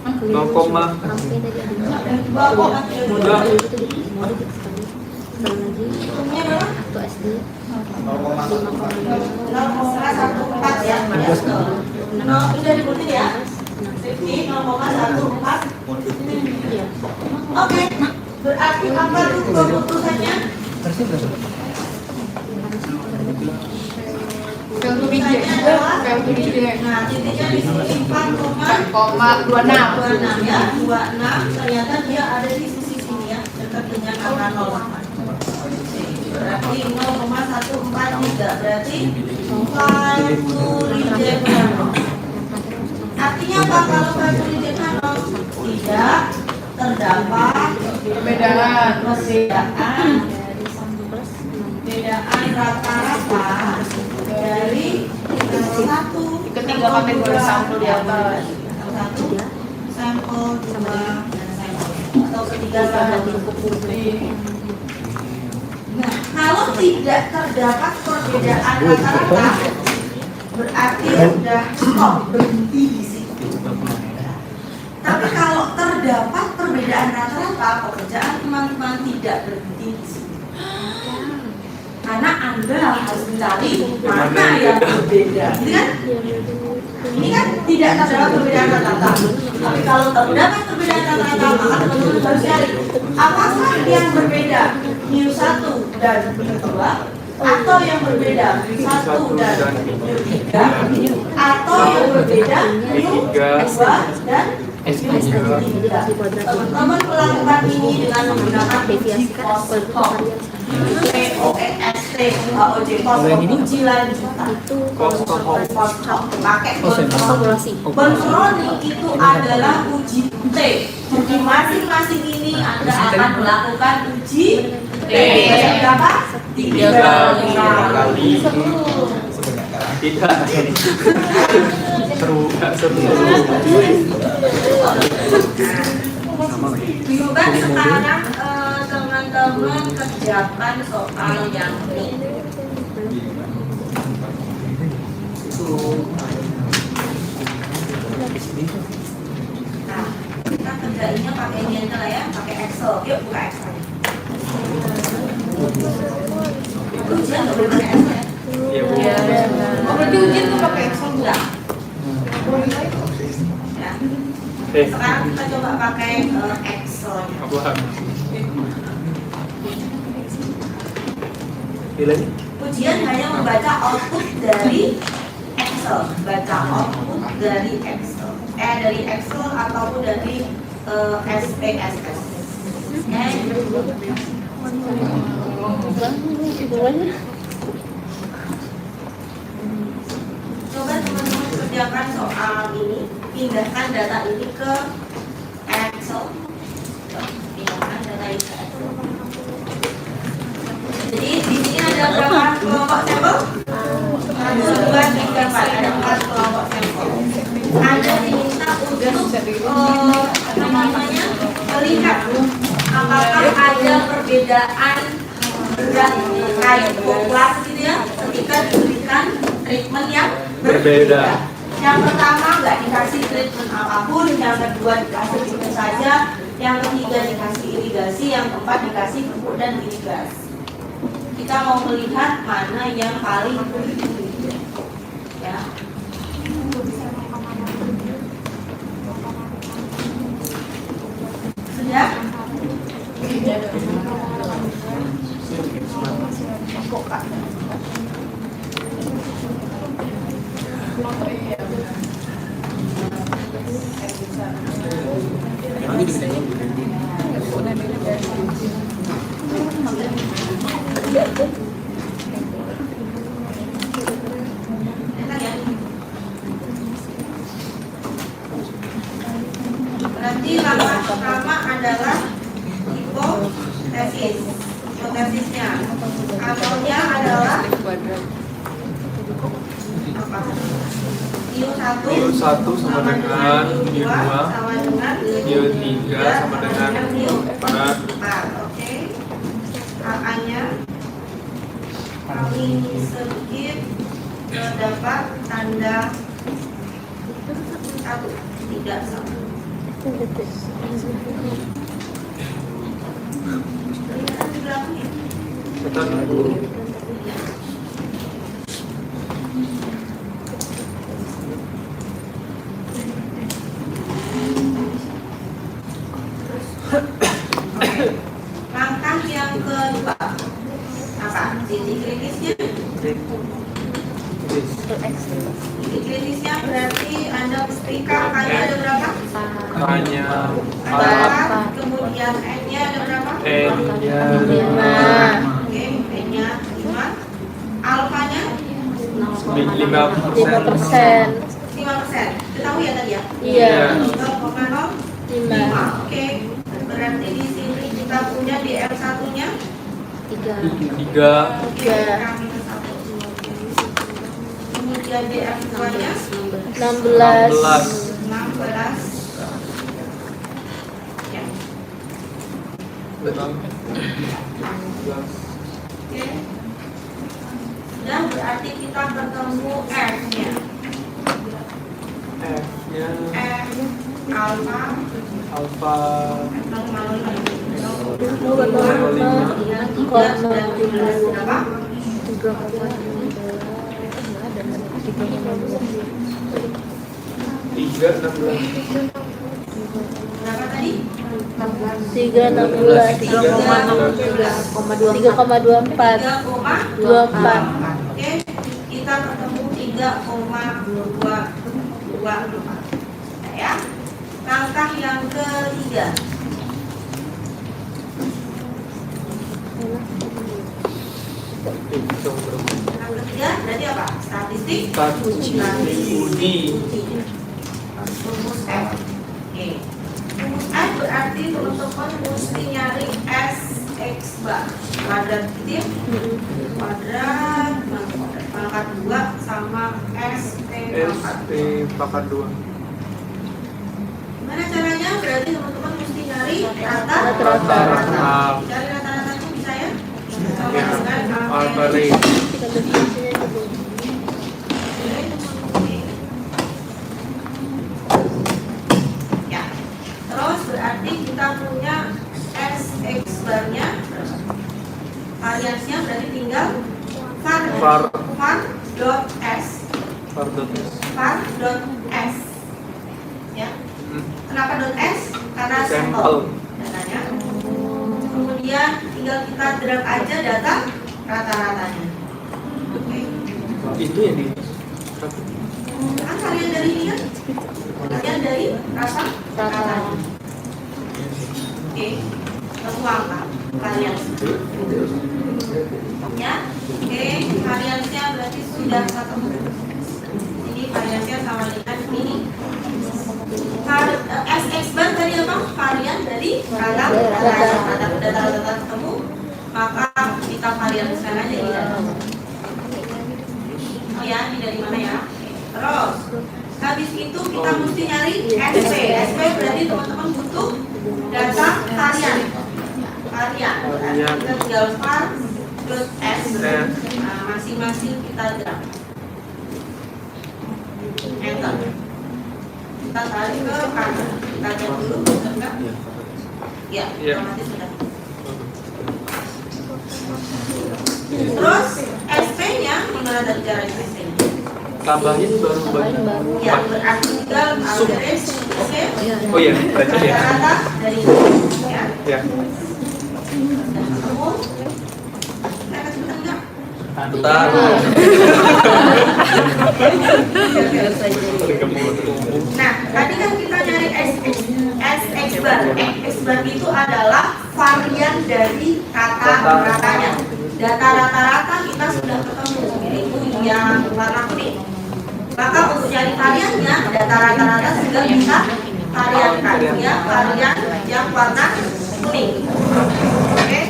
B: 2,33. Kemudian berapa? 0,14 ya. Sudah dibutuhin ya? 0,14. Oke, berarti apa itu keputusannya? Nah, titiknya di sini 4,26 ya, 26. Ternyata dia ada di sisi sini ya, dekat dengan angka 0,8. Berarti 0,143. Berarti 5 to reject nano. Artinya apa kalau 5 to reject nano? Tidak terdapat perbedaan rata-rata dari satu
D: Ketiga kategori sampel di atas.
B: satu sampel dua dan sampel atau ketiga sampel. Nah, kalau tidak terdapat perbedaan rata-rata berarti sudah stop, berhenti di situ. Tapi kalau terdapat perbedaan rata-rata, pekerjaan teman-teman tidak berhenti di situ. Karena Anda harus mencari mana yang berbeda, gitu kan? Ini kan tidak terdapat perbedaan rata-rata. Tapi kalau terdapat perbedaan rata-rata, maka teman-teman harus cari apakah yang berbeda mu1 dan mu2, atau yang berbeda mu1 dan mu3, atau yang berbeda mu2 dan teman-teman melakukan ini dengan menggunakan uji Post-Hoc, uji lanjutan. Post-Hoc pakai Berkroni itu adalah uji T. Jadi masing-masing ini Anda akan melakukan uji T. Berapa? 3 kali.
A: Tidak. Seru.
B: Bukan sekarang teman-teman kerjakan soal yang ini. Nah, kita kerjainnya pakai ini aja lah ya, pakai Excel. Yuk buka Excel. Ujian nggak boleh pakai Excel ya?
A: Iya, Bu.
B: Oh, berarti ujian tuh pakai Excel enggak? Ya. Sekarang kita coba pakai Excel. Ujian hanya membaca output dari Excel, baca output dari Excel, dari Excel ataupun dari SPSS. Coba teman-teman kerjakan soal ini, pindahkan data ini ke Excel. Pindahkan data ini ke Excel. Jadi di sini ada berapa kelompok sampel? 1, 2, 3, 4. Ada 4 kelompok sampel. Anda diminta untuk melihat apakah ada perbedaan berat kayak populasi gitu ya ketika diberikan treatment yang berbeda. Yang pertama nggak dikasih treatment apapun, yang kedua dikasih treatment saja, yang ketiga dikasih irigasi, yang keempat dikasih pupuk dan irigasi. Kita mau melihat mana yang paling ya. Sudah? ya. Berarti langkah pertama adalah hipotesis. Hipotesisnya ataunya adalah apa?
A: Mu 1 sama dengan Mu 2,
B: sama dengan
A: Mu 3 sama dengan Mu 4.
B: Oke. A-nya kami sedikit terdapat tanda 1 tidak sama. Langkah yang kedua apa? Titik kritisnya. Titik kritisnya berarti Anda pastikan K-nya ada berapa?
A: K-nya
B: Ada 4, kemudian N-nya ada berapa?
A: N-nya
E: 5.
B: Oke, N-nya 5. Alfanya
E: 5%.
B: 5%. Ketahui ya tadi ya?
E: Iya.
B: 0,05. Oke. Berarti di sini kita punya DM1-nya
A: 3.
B: kemudian DM2-nya
E: 16.
B: 16. Ya. Oke. Dan berarti kita ketemu F-nya.
A: F-nya
B: F alfa
A: alfa 3,16.
B: berapa tadi?
E: 3,24. 24.
B: Oke, kita ketemu 3,224 ya. Langkah yang ketiga. Yang ketiga berarti apa? Statistik.
A: Studi.
B: Rumus F. Oke. Rumus F berarti teman-teman mesti nyari S X bar kuadrat gitu ya. Kuadrat pangkat 2 sama S T
A: pangkat 2.
B: Gimana caranya? Berarti teman-teman mesti nyari
A: Rata-rata.
B: Cari rata-ratanya bisa ya? Sama
A: Ya,
B: dengan
A: average.
B: Ya. Terus berarti kita punya SX barnya variasinya berarti tinggal var dot s ya. Kenapa dot s? Karena sampel datanya. Kemudian tinggal kita drag aja data rata-ratanya. Oke.
A: Itu yang di
B: Kan varian dari ini kan? Varian dari rata-ratanya. Oke. Lalu angka varian. Ya. Oke, variannya berarti sudah ketemu. Ini variannya sama dengan ini. SX bar tadi apa? Varian dari data ketemu, maka kita variankan aja di dalam. Oh ya, ini dari mana ya? Terus habis itu kita mesti nyari SP. SP berarti teman-teman butuh data varian. Berarti kita tinggal var plus S. Nah, masing-masing kita drag. Enter. Kita tarik ke kanan. Kita lihat dulu, benar nggak? Ya, otomatis sudah. Terus SP-nya gimana dari cara SP-nya?
A: tambahin baru banyak.
B: Ya, berarti tinggal average
A: Oh iya, baca ya.
B: rata dari ini ya.
A: Ya.
B: Dan ketemu. Kita kasih enggak?
A: Bentar.
B: Nah, tadi kan kita nyari SX bar. SX bar itu adalah varian dari kata ratanya. data rata-rata kita sudah ketemu, yaitu yang warna kuning. Maka untuk cari variannya, data rata-rata sudah bisa variankan, ya, varian yang warna kuning. Oke,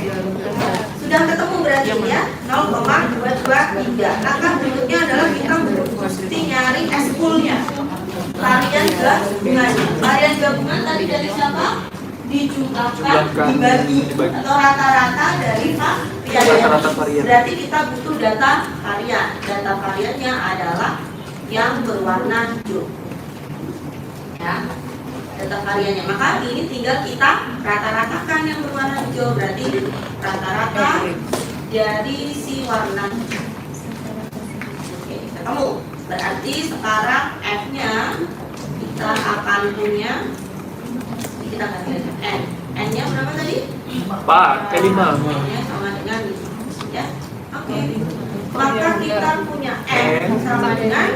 B: sudah ketemu berarti ya 0,223. Langkah berikutnya adalah kita mesti nyari S-poolnya, varian gabungannya. Varian gabungan tadi dari siapa? Dijumlahkan, dibagi, atau rata-rata dari varian. Berarti kita butuh data varian. Data variannya adalah yang berwarna hijau. Ya, data variannya. Maka ini tinggal kita rata-ratakan yang berwarna hijau. Berarti rata-rata dari si warna hijau. Oke, ketemu. Berarti sekarang F-nya kita akan punya, kita ganti N. N-nya berapa tadi?
A: 4, 5.
B: N-nya sama dengan ini, ya. Oke. Maka kita punya N sama dengan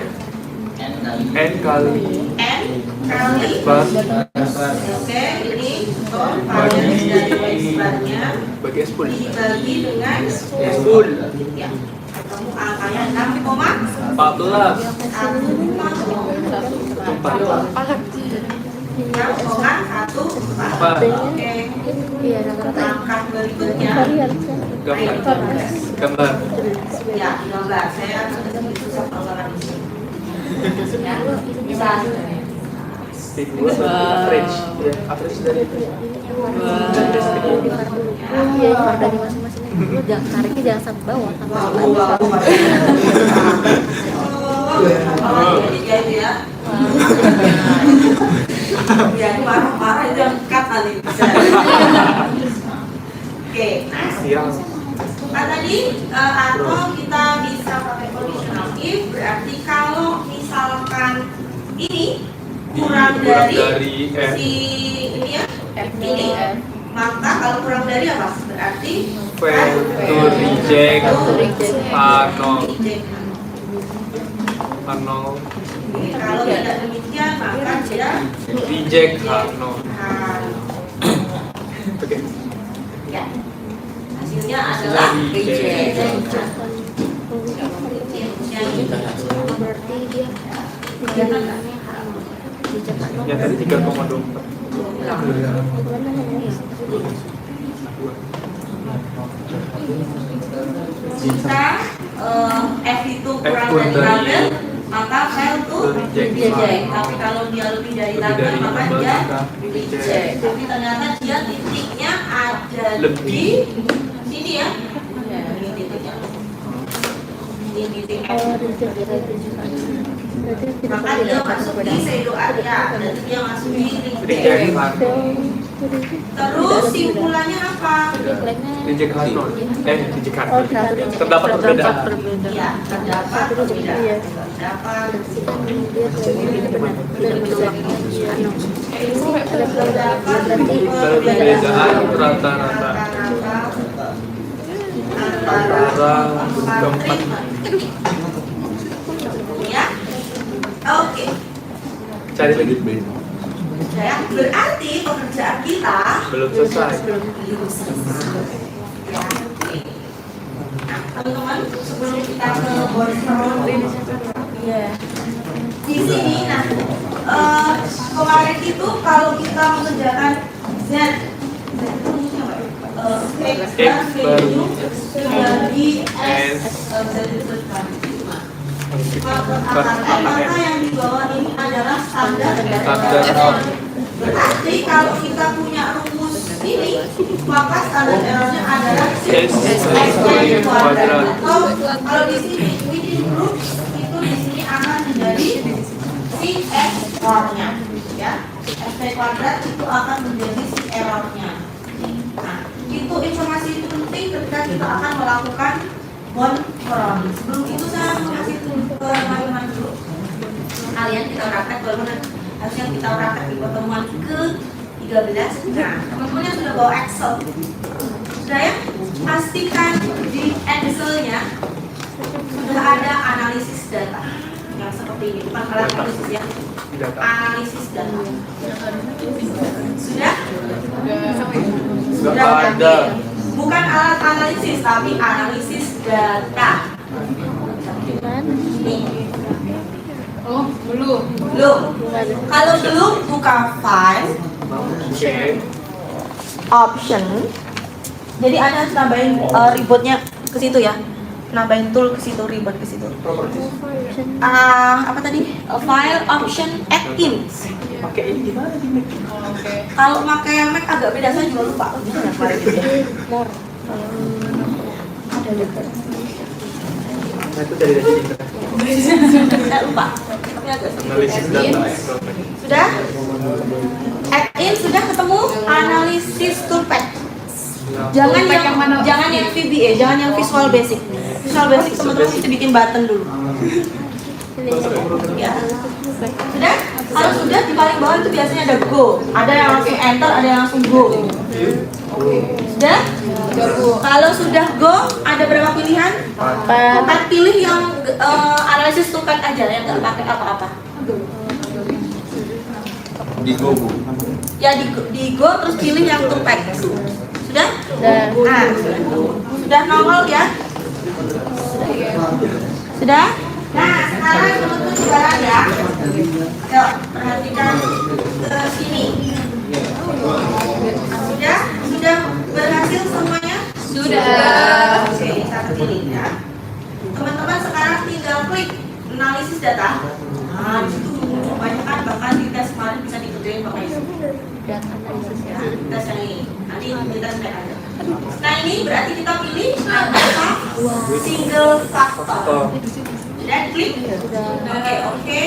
A: N kali
B: N kali
A: bas
B: oke, ini varian dari X-barnya
A: bagi S-pool.
B: dibagi dengan
A: S-pool
B: ya, ketemu angkanya 6,14. Oke,
E: Iya, rata-rata
B: langkah berikutnya
E: varian.
A: gambar.
B: ya 15. Saya akan susah kalau di sini. Ya, bisa.
A: P2 average. Ya, average dari
E: Iya, dari masing-masing. Lu jangan tariknya jangan sampai bawah, sampai
B: Ya itu ya. Ya ini marah-marah itu yang cut tadi. Oke, next.
A: siang.
B: Nah tadi atau kita bisa pakai conditional if, berarti kalau misalkan ini kurang dari
A: F.
B: si ini ya, ini, maka kalau kurang dari apa? Berarti
A: Fail to reject A0. A0
B: Kalau tidak demikian maka dia
A: reject H0. Oke.
B: ya, hasilnya adalah reject.
E: berarti dia
A: Ya tadi 3,24.
B: Jika F itu kurang
A: F
B: dari tabel, maka fail to
A: reject.
B: reject. Tapi kalau dia lebih dari tabel, maka dia
A: reject.
B: reject. Tapi ternyata dia titiknya ada di
A: Lebih.
B: sini ya. Ini titiknya. Ini titik F. Maka dia masuk di pseudo area, dan dia masuk di
A: Reject
B: reject.
A: H0.
B: Terus simpulannya apa?
A: Reject H0. Reject H0. Terdapat perbedaan.
B: Ya, terdapat perbedaan. Terdapat
A: perbedaan rata-rata antara keempat.
B: Ya, oke.
A: Cari lagi.
B: Ya, berarti pekerjaan kita
A: Belum selesai.
B: ya. Nah, teman-teman, sebelum kita ke boardroom, di sini, nah, kemarin itu kalau kita mengerjakan Z X dan value menjadi S maka yang di bawah ini adalah standar error. Berarti kalau kita punya rumus ini, maka standar errornya adalah
A: S kuadrat.
B: atau kalau di sini within group itu di sini akan menjadi si X errornya, ya. S kuadrat itu akan menjadi si errornya. Nah, itu informasi itu penting ketika kita akan melakukan boundary. Sebelum itu saya mau kasih ke teman-teman dulu. Kalian kita praktek bagaimana harusnya kita praktek di pertemuan ke-13. Nah, teman-teman yang sudah bawa Excel, sudah ya? Pastikan di Excelnya sudah ada analisis data yang seperti ini, bukan kalau analisis ya, analisis data. Sudah?
A: Sudah ada.
B: Bukan alat analisis, tapi analisis data. Nih.
D: Oh, belum.
B: Belum. Kalau belum, buka file, option. Jadi Anda harus nambahin ributnya ke situ ya. Nambahin tool ke situ, ribet ke situ. Apa tadi? File, option, add-ins.
A: Pakai ini gimana di Mac?
B: Kalau pakai Mac agak beda, saya juga lupa.
A: Nah itu dari internet.
B: Saya lupa. Tapi agak sedikit.
A: Analisis data Excel.
B: Sudah? Add-in sudah ketemu? Analisis toolpad. Jangan yang
D: mana?
B: jangan yang VBA, jangan yang Visual Basic. Visual Basic teman-teman mesti bikin button dulu. Ya. Sudah? Kalau sudah di paling bawah itu biasanya ada go. Ada yang langsung enter, ada yang langsung go. Sudah? Kalau sudah go, ada berapa pilihan? 4 pilih yang analisis toolpad aja, yang nggak pakai apa-apa.
C: Di Google.
B: Ya di go terus pilih yang toolpad. Sudah? Nah, sudah nongol ya? Sudah? Nah, sekarang teman-teman sekarang ya. Yuk, perhatikan ke sini. Sudah berhasil semuanya?
D: Sudah.
B: Oke, satu pilih ya. Teman-teman sekarang tinggal klik analisis data. Nah, di situ kebanyakan bahkan di tes kemarin bisa dikerjain pakai itu. Ya, tes yang ini. Nanti kita sudah ada. Nah, ini berarti kita pilih apa? Single factor. Dan klik. Oke.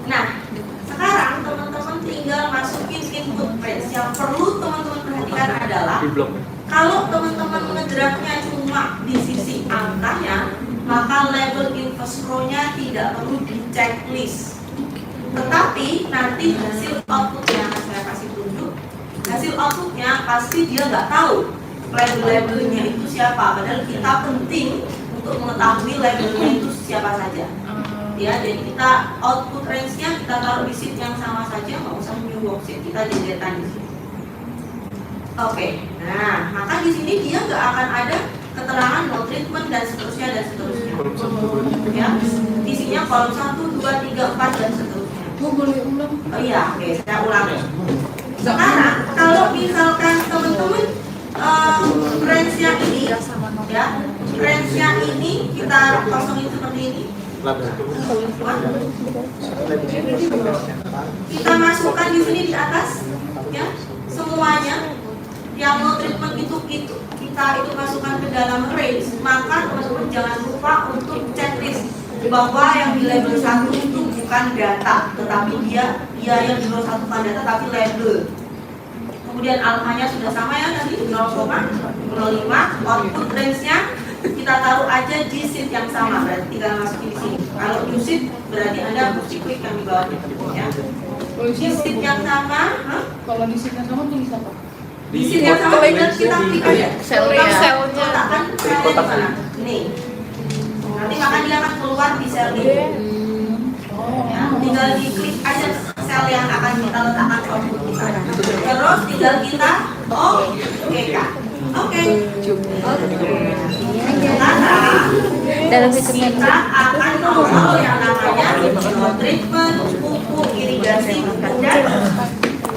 B: Nah, sekarang teman-teman tinggal masukin input range. Yang perlu teman-teman perhatikan adalah
A: Di blok.
B: kalau teman-teman ngedragnya cuma di sisi angkanya, maka label inverse row-nya tidak perlu di checklist. Tetapi nanti hasil outputnya yang saya kasih tunjuk, hasil outputnya pasti dia nggak tahu label-labelnya itu siapa. Padahal kita penting untuk mengetahui labelnya itu siapa saja. Ya, jadi kita output range-nya kita taruh di sheet yang sama saja, nggak usah new worksheet, kita jadikan di sini. Oke, nah maka di sini dia nggak akan ada keterangan no treatment dan seterusnya dan seterusnya.
A: Kolom 1, 2, 3.
B: Ya, isinya kolom 1, 2, 3, 4 dan seterusnya.
D: Boleh ulang?
B: Oh iya, oke, saya ulangi. Sekarang kalau misalkan teman-teman range-nya ini, ya, range-nya ini kita kosongin seperti ini. Kita masukkan di sini di atas, ya, semuanya yang no treatment itu kita itu masukkan ke dalam range. Maka teman-teman jangan lupa untuk checklist bahwa yang di label 1 itu bukan data, tetapi dia yang di label 1 bukan data tapi label. Kemudian alfanya sudah sama ya tadi 0,05, output range-nya kita taruh aja di sheet yang sama, berarti tinggal masukin di sini. Kalau di sheet berarti Anda mesti klik yang di bawahnya, ya. Di sheet yang sama,
D: Kalau di sini sama tulis apa?
B: di sheet yang sama tinggal kita klik aja.
D: Selnya.
B: Kotakan selnya di mana? Ini. Nanti maka dia akan keluar di sel ini. Ya, tinggal diklik aja sel yang akan kita letakkan output kita. Terus tinggal kita Oke. Sekarang
E: Dalam hitungan
B: kita akan nongol yang namanya treatment, pupuk, irigasi, dan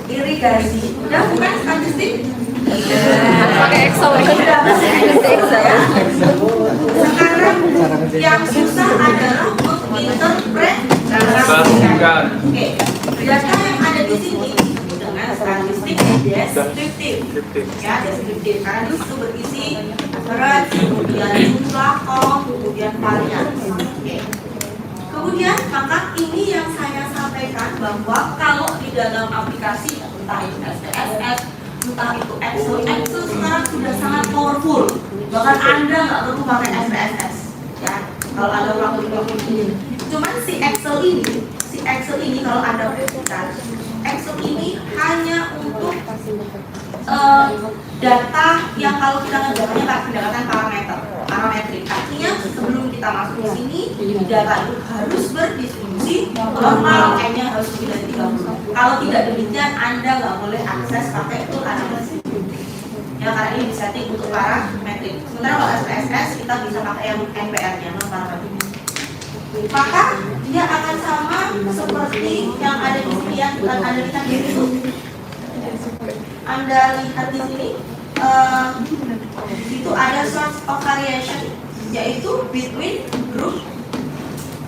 B: irigasi. Udah bukan statistik?
E: pakai Excel.
B: Sudah pakai Excel ya. Sekarang yang susah adalah menginterpret data. Oke, data yang ada di sini dengan statistik deskriptif. Ya, deskriptif. Karena di situ berisi berat, kemudian jumlah kolom, kemudian varian. Oke. Kemudian maka ini yang saya sampaikan bahwa kalau di dalam aplikasi entah itu SPSS, entah itu Excel sekarang sudah sangat powerful. Bahkan Anda nggak perlu pakai SPSS. Ya, kalau Anda ulang ini. Cuman si Excel ini kalau Anda perhatikan, Excel ini hanya untuk data yang kalau kita ngerjakannya pakai pendekatan parametrik. Artinya sebelum kita masuk ke sini, data itu harus berdistribusi normal, n-nya harus lebih dari 30. Kalau tidak demikian, Anda nggak boleh akses pakai tool analisis. Ya, Ya, karena ini disetting untuk parametrik. Sementara kalau SPSS kita bisa pakai yang NPR-nya, non parametrik. Maka dia akan sama seperti yang ada di sini ya. Anda lihat di situ. Anda lihat di sini. Itu ada source of variation, yaitu between group,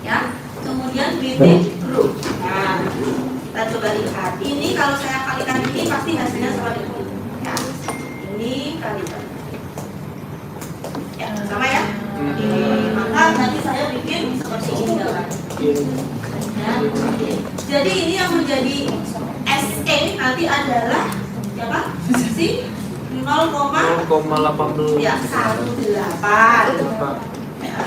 B: ya, kemudian within group. Nah, kita coba lihat. Ini kalau saya kalikan ini pasti hasilnya seperti ini. Ya, ini kalikan. Ya, sama ya. Maka nanti saya bikin seperti ini gambar. Ya, jadi ini yang menjadi SE nanti adalah apa? Si 0,18 ya 18 ya,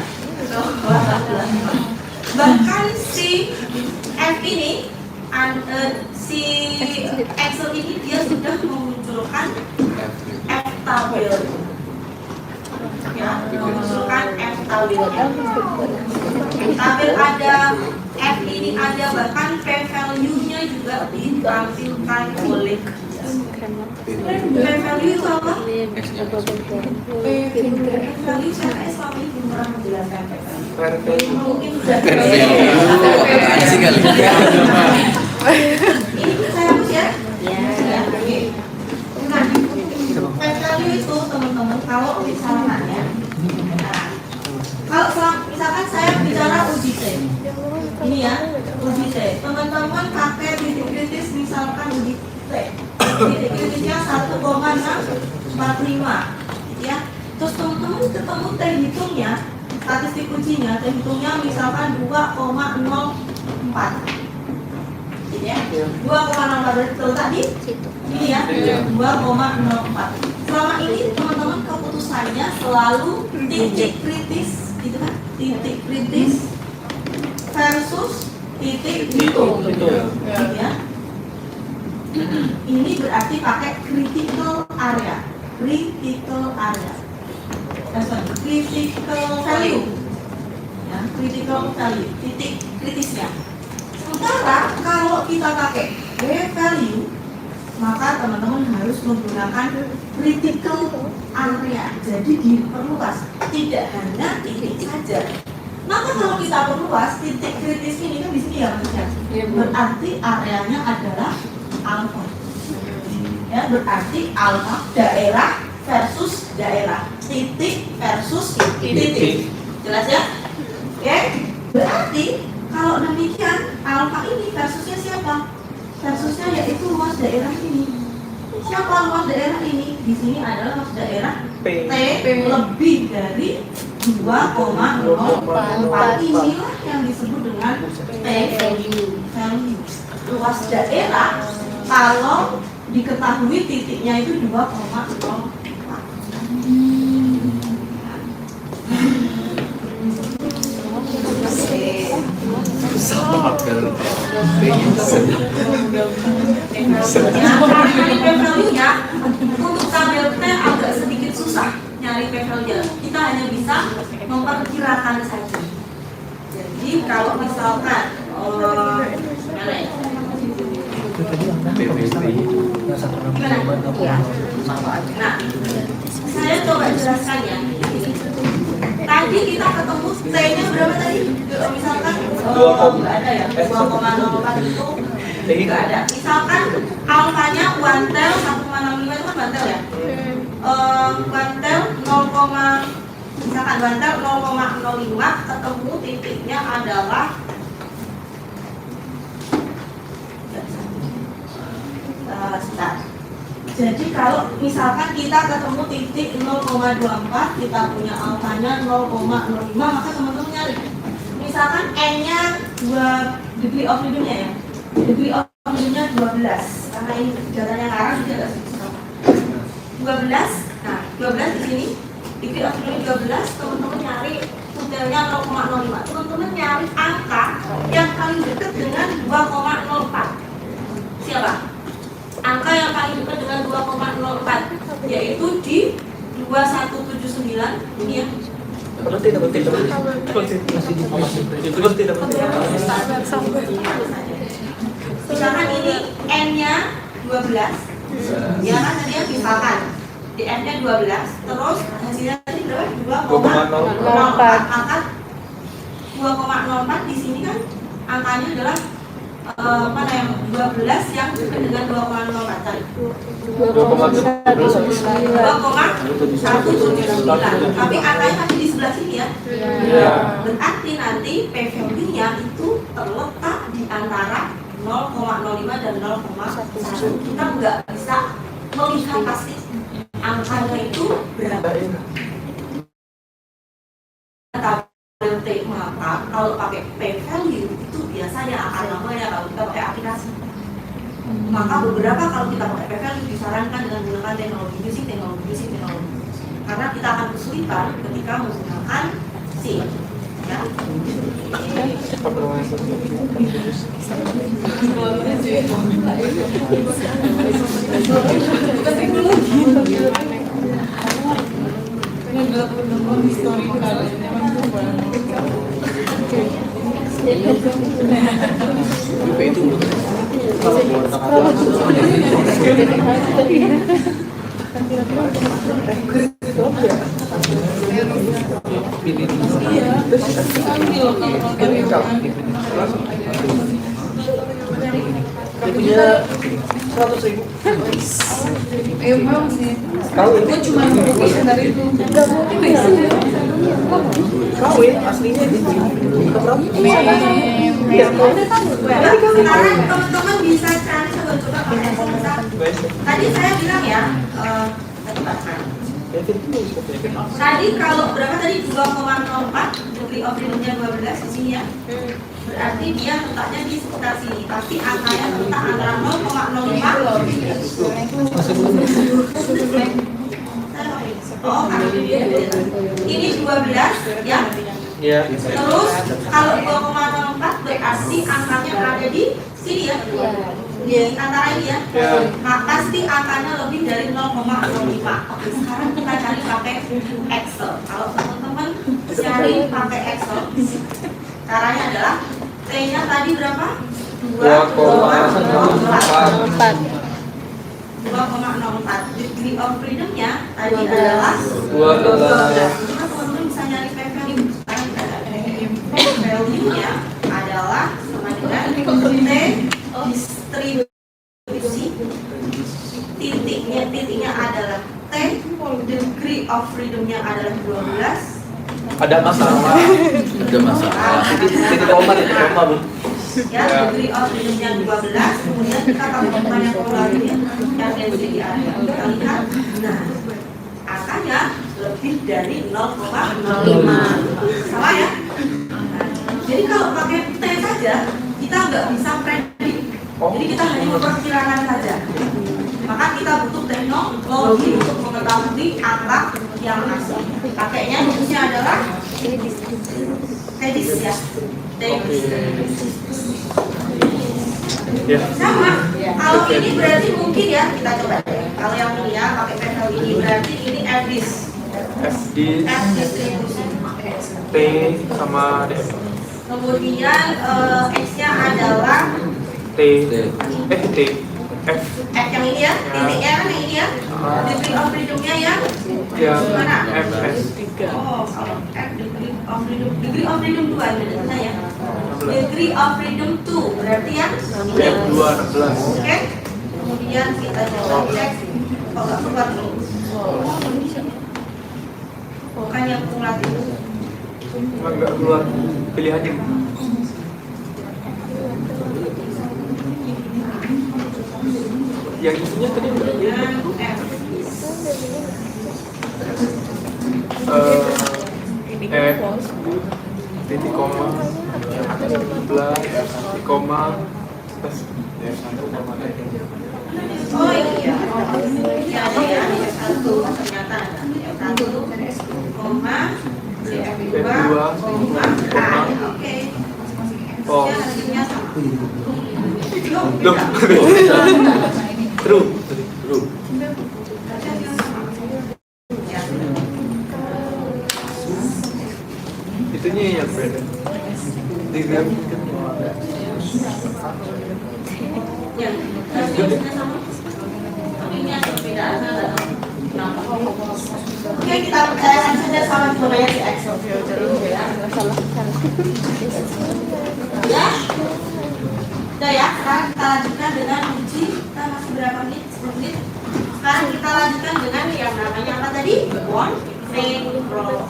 B: bahkan si F ini si Excel ini dia sudah memunculkan F tabel ya, memunculkan F tabel ada F ini ada, bahkan P value nya juga ditampilkan oleh value itu apa? Value saya selama ini belum pernah menjelaskan value. Mungkin sudah ini saya hapus ya? Ya. Nah, value itu teman-teman kalau misalkan ya, kalau misalkan saya bicara uji T, ini ya uji T, teman-teman pakai titik kritis misalkan uji T. Titik kritisnya 1,645 ya. Terus teman-teman ketemu T hitungnya, statistik ujinya T hitungnya misalkan 2,04 ya, 2,04 betul tadi ini ya, 2,04. Selama ini teman-teman keputusannya selalu titik kritis gitu kan, titik kritis versus titik hitung ya. Ini berarti pakai critical area, critical value, ya, critical value, titik kritisnya. Sementara kalau kita pakai value, maka teman-teman harus menggunakan critical area. Jadi diperluas, tidak hanya titik saja. Maka kalau kita perluas titik kritis ini kan di sini ya Mas ya. Berarti areanya adalah alfa. Ya, berarti alfa daerah versus daerah, titik versus titik. Jelas ya? Oke? Berarti kalau demikian alfa ini versusnya siapa? Versusnya yaitu luas daerah ini. Siapa luas daerah ini? Di sini adalah luas daerah T lebih dari 2,04. Inilah yang disebut dengan T value. Luas daerah kalau diketahui titiknya itu 2,04. Value-nya untuk tabel T agak sedikit susah nyari value-nya. Kita hanya bisa memperkirakan saja. Jadi kalau misalkan nah, saya coba jelaskan ya. Tadi kita ketemu T-nya berapa tadi? Misalkan nggak ada ya, 2,04 itu nggak ada. Misalkan alfanya wantel 1,65 itu kan wantel ya. Wantel 0, misalkan wantel 0,05 ketemu titiknya adalah sebentar. Jadi kalau misalkan kita ketemu titik 0,24, kita punya alfanya 0,05, maka teman-teman nyari. Misalkan n-nya 2 degree of freedom-nya ya. Degree of freedom-nya 12. Karena ini datanya ngarang juga agak susah. 12. Nah, 12 di sini. Degree of freedom 12, teman-teman nyari modelnya 0,05. Teman-teman nyari angka yang paling dekat dengan 2,04. Siapa? Angka yang paling dekat dengan 2,04 yaitu di 2179 ini ya. Misalkan ini n-nya 12. Ya kan tadi misalkan. DF-nya 12, terus hasilnya tadi berapa?
A: 2,04.
B: Angka 2,04 di sini kan angkanya adalah mana yang 12 yang dengan 2,04 tadi? 2,179. Tapi angkanya masih di sebelah sini ya. Berarti nanti P-value-nya itu terletak di antara 0,05 dan 0,1. Kita nggak bisa melihat pasti angkanya itu berapa. Tabel T, maka kalau pakai P-value itu biasanya akan namanya kalau kita pakai aplikasi. Maka beberapa kalau kita pakai P-value disarankan dengan menggunakan teknologi using. Karena kita akan kesulitan ketika menggunakan C. Ya.
C: Punya 100.000.
D: Emang sih.
C: Kawin.
D: Gue cuma bisa dari itu.
C: Kawin aslinya gitu.
B: Sekarang teman-teman bisa cari coba pakai tadi saya bilang ya, tadi kalau berapa tadi 2,04 degree of freedom-nya 12 di sini ya. Berarti dia letaknya di sekitar sini, tapi angkanya letak antara 0,05. Oh, ini 12 ya.
A: Iya.
B: Terus kalau 2,04 berarti angkanya ada di sini ya. Di antara ini ya. Nah, pasti angkanya lebih dari 0,05. Oke, sekarang kita cari pakai Excel. Kalau teman-teman cari pakai Excel, caranya adalah T-nya tadi berapa?
A: 2,04.
B: 2,04. Degree of freedom-nya tadi adalah
A: 12.
B: Cuma teman-teman bisa nyari P-value. Sekarang kita cari P-value-nya adalah sama dengan T distribusi titiknya adalah T, degree of freedom-nya adalah 12.
A: Ada masalah.
C: Ada masalah. Titik koma Bu.
B: Ya, degree of freedom-nya 12. Kemudian kita pakai pertanyaan formula ya, yang density area. Kita lihat, nah angkanya lebih dari 0,05. Sama ya. Nah, jadi kalau pakai T saja kita nggak bisa predik. Jadi kita hanya memperkirakan saja. Maka kita butuh teknologi untuk mengetahui angka yang asli. Pakainya rumusnya adalah TDIS ya. Sama. Kalau ini berarti mungkin ya kita coba deh. Kalau yang ini ya pakai PL ini berarti ini FDIS. F distribusi.
A: T sama D.
B: Kemudian X-nya adalah
A: T. T. F.
B: F yang ini ya, titiknya kan yang ini ya. Degree of freedom-nya yang mana?
A: FS.
B: Oh, kalau F degree of freedom 2 benar ya. Degree of freedom 2 berarti yang ini.
A: 216.
B: Oke. Kemudian kita coba cek. Oh, nggak keluar nih. Bukan yang kumulatif.
A: Cuma nggak keluar pilihannya. Yang isunya tadi enggak? F titik koma plus titik koma plus
B: Oh iya, ini ada ya, satu ternyata ada satu koma F2 koma A. Oke.
A: Oh.
B: Hasilnya sama.
A: Loh. True. Itunya yang beda. Diagram
B: Ya, hasilnya sama. Tapi ini ada perbedaan nggak? Oke, kita percayakan saja sama gunanya si Excel. Ya, udah ya. Sekarang kita lanjutkan dengan uji. Kita masih berapa menit? 10 menit. Sekarang kita lanjutkan dengan yang namanya apa tadi? One, frame, roll.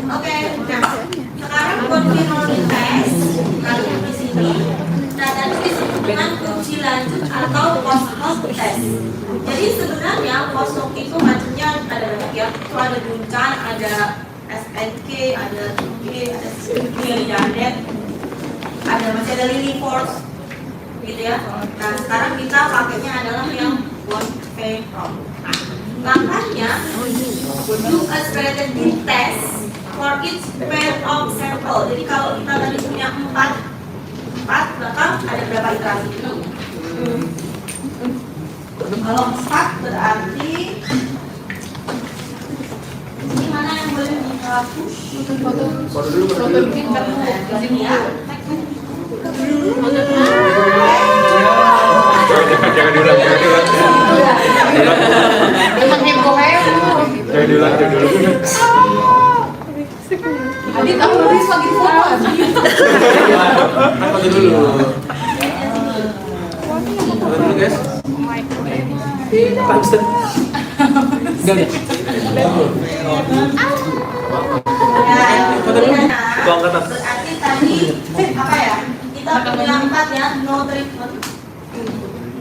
B: Oke, nah sekarang confirming test kalian di sini. Nah, tadi disebut dengan uji lanjut atau post hoc test. Jadi sebenarnya post hoc itu macamnya ada banyak ya. Itu ada Duncan, ada SNK, ada TK, ada Lily Janet, ada masih ada Lily Force, gitu ya. Nah, sekarang kita pakainya adalah yang one pay from. Makanya do a strategy test for each pair of sample. Jadi kalau kita tadi punya 4, maka ada berapa iterasi? Kalau 4 berarti ini mana yang boleh dihapus? Ini ya.
A: Jangan diulang.
D: Adit, aku nulis lagi foto aja.
C: Foto dulu. Foto dulu guys. Pakistan.
B: Berarti tadi apa ya? Kita punya 4 ya, no treatment.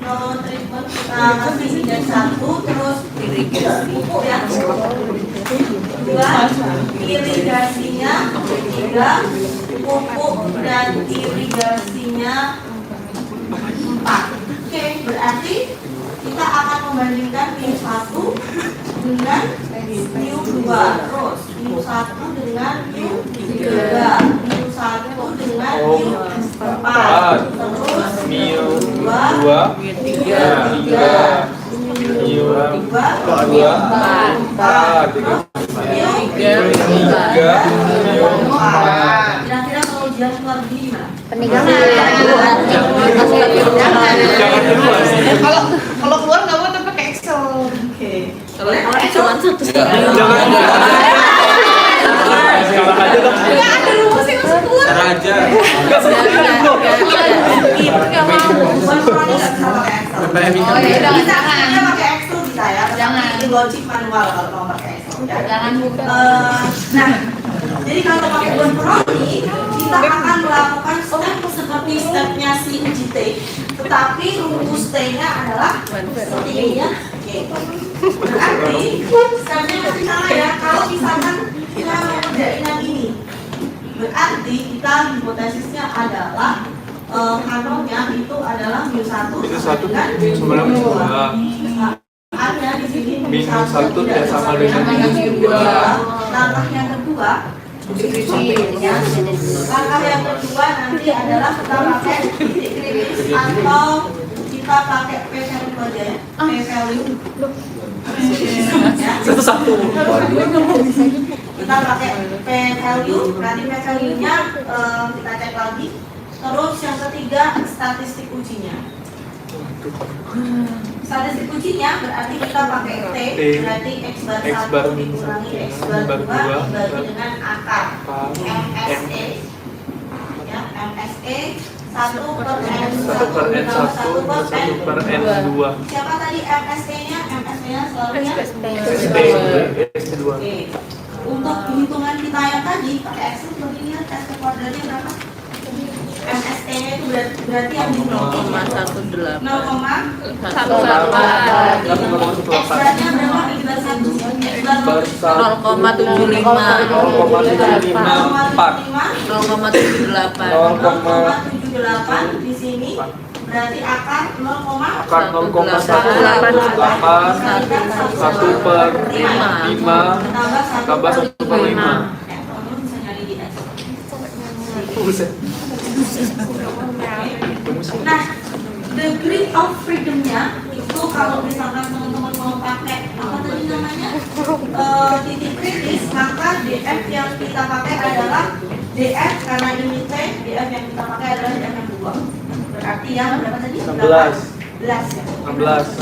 B: No treatment kita kasih dan 1, terus pupuk ya. 2, irigasinya 3, pupuk dan irigasinya 4. Oke, berarti kita akan membandingkan mu1 dengan mu2, terus mu1 dengan mu3, mu1 dengan mu4, terus mu2, mu3, kira-kira kalau dia keluar begini gimana?
D: Kalau keluar nggak mau tapi pakai Excel.
B: Oke.
E: Kalau cuma satu
C: Sekarang aja dong.
D: Nggak ada rumus yang masuk keluar.
C: Sekarang aja.
D: Oh ya udah jangan.
B: Kita pakai Excel bisa ya.
D: Jangan.
B: Ini logic manual kalau mau pakai Excel. Ya.
D: Jangan buka.
B: Nah, jadi kalau pakai Bonproni kita akan melakukan step seperti stepnya si uji T, tetapi rumus T-nya adalah seperti ini ya. Oke. Berarti stepnya masih sama ya. Kalau misalkan kita mau kerjain yang ini, berarti kita hipotesisnya adalah kanonnya itu adalah mu1
A: Itu 1
B: dengan
A: sama dengan
B: mu2.
A: 2.
B: Ada di sini
A: Minus 1 tidak sama dengan
B: mu2. Langkah yang kedua, ya, langkah yang kedua nanti adalah kita pakai titik kritis atau kita pakai P value aja ya, P value. Ya.
C: Satu-satu.
B: Kita pakai P value, berarti P value-nya kita cek lagi. Terus yang ketiga statistik ujinya. Statistik ujinya berarti kita pakai T, berarti X bar 1 dikurangi X bar 2 dibagi dengan akar MSE, ya, MSE 1 per N1
A: per N2.
B: Siapa tadi MSE-nya? MSE-nya selalunya
A: ST2.
B: Oke. Untuk hitungan kita yang tadi pakai Excel bagi lihat ST kuadratnya berapa? MSE-nya itu berarti yang di 0,18 X beratnya berapa? X bar 1 X bar
E: 0,75
B: 0,78 di sini berarti akar 0,1
A: Akar 0,188 1 per 5 tambah 1 per 5.
B: Teman-teman bisa nyari di Excel. Nah, degree of freedom-nya itu kalau misalkan teman-teman mau pakai apa tadi namanya titik kritis, maka DF yang kita pakai adalah DF karena ini T, DF yang kita pakai adalah DF yang 2. Berarti yang berapa tadi?
A: 16.
B: 18 ya.
A: 16.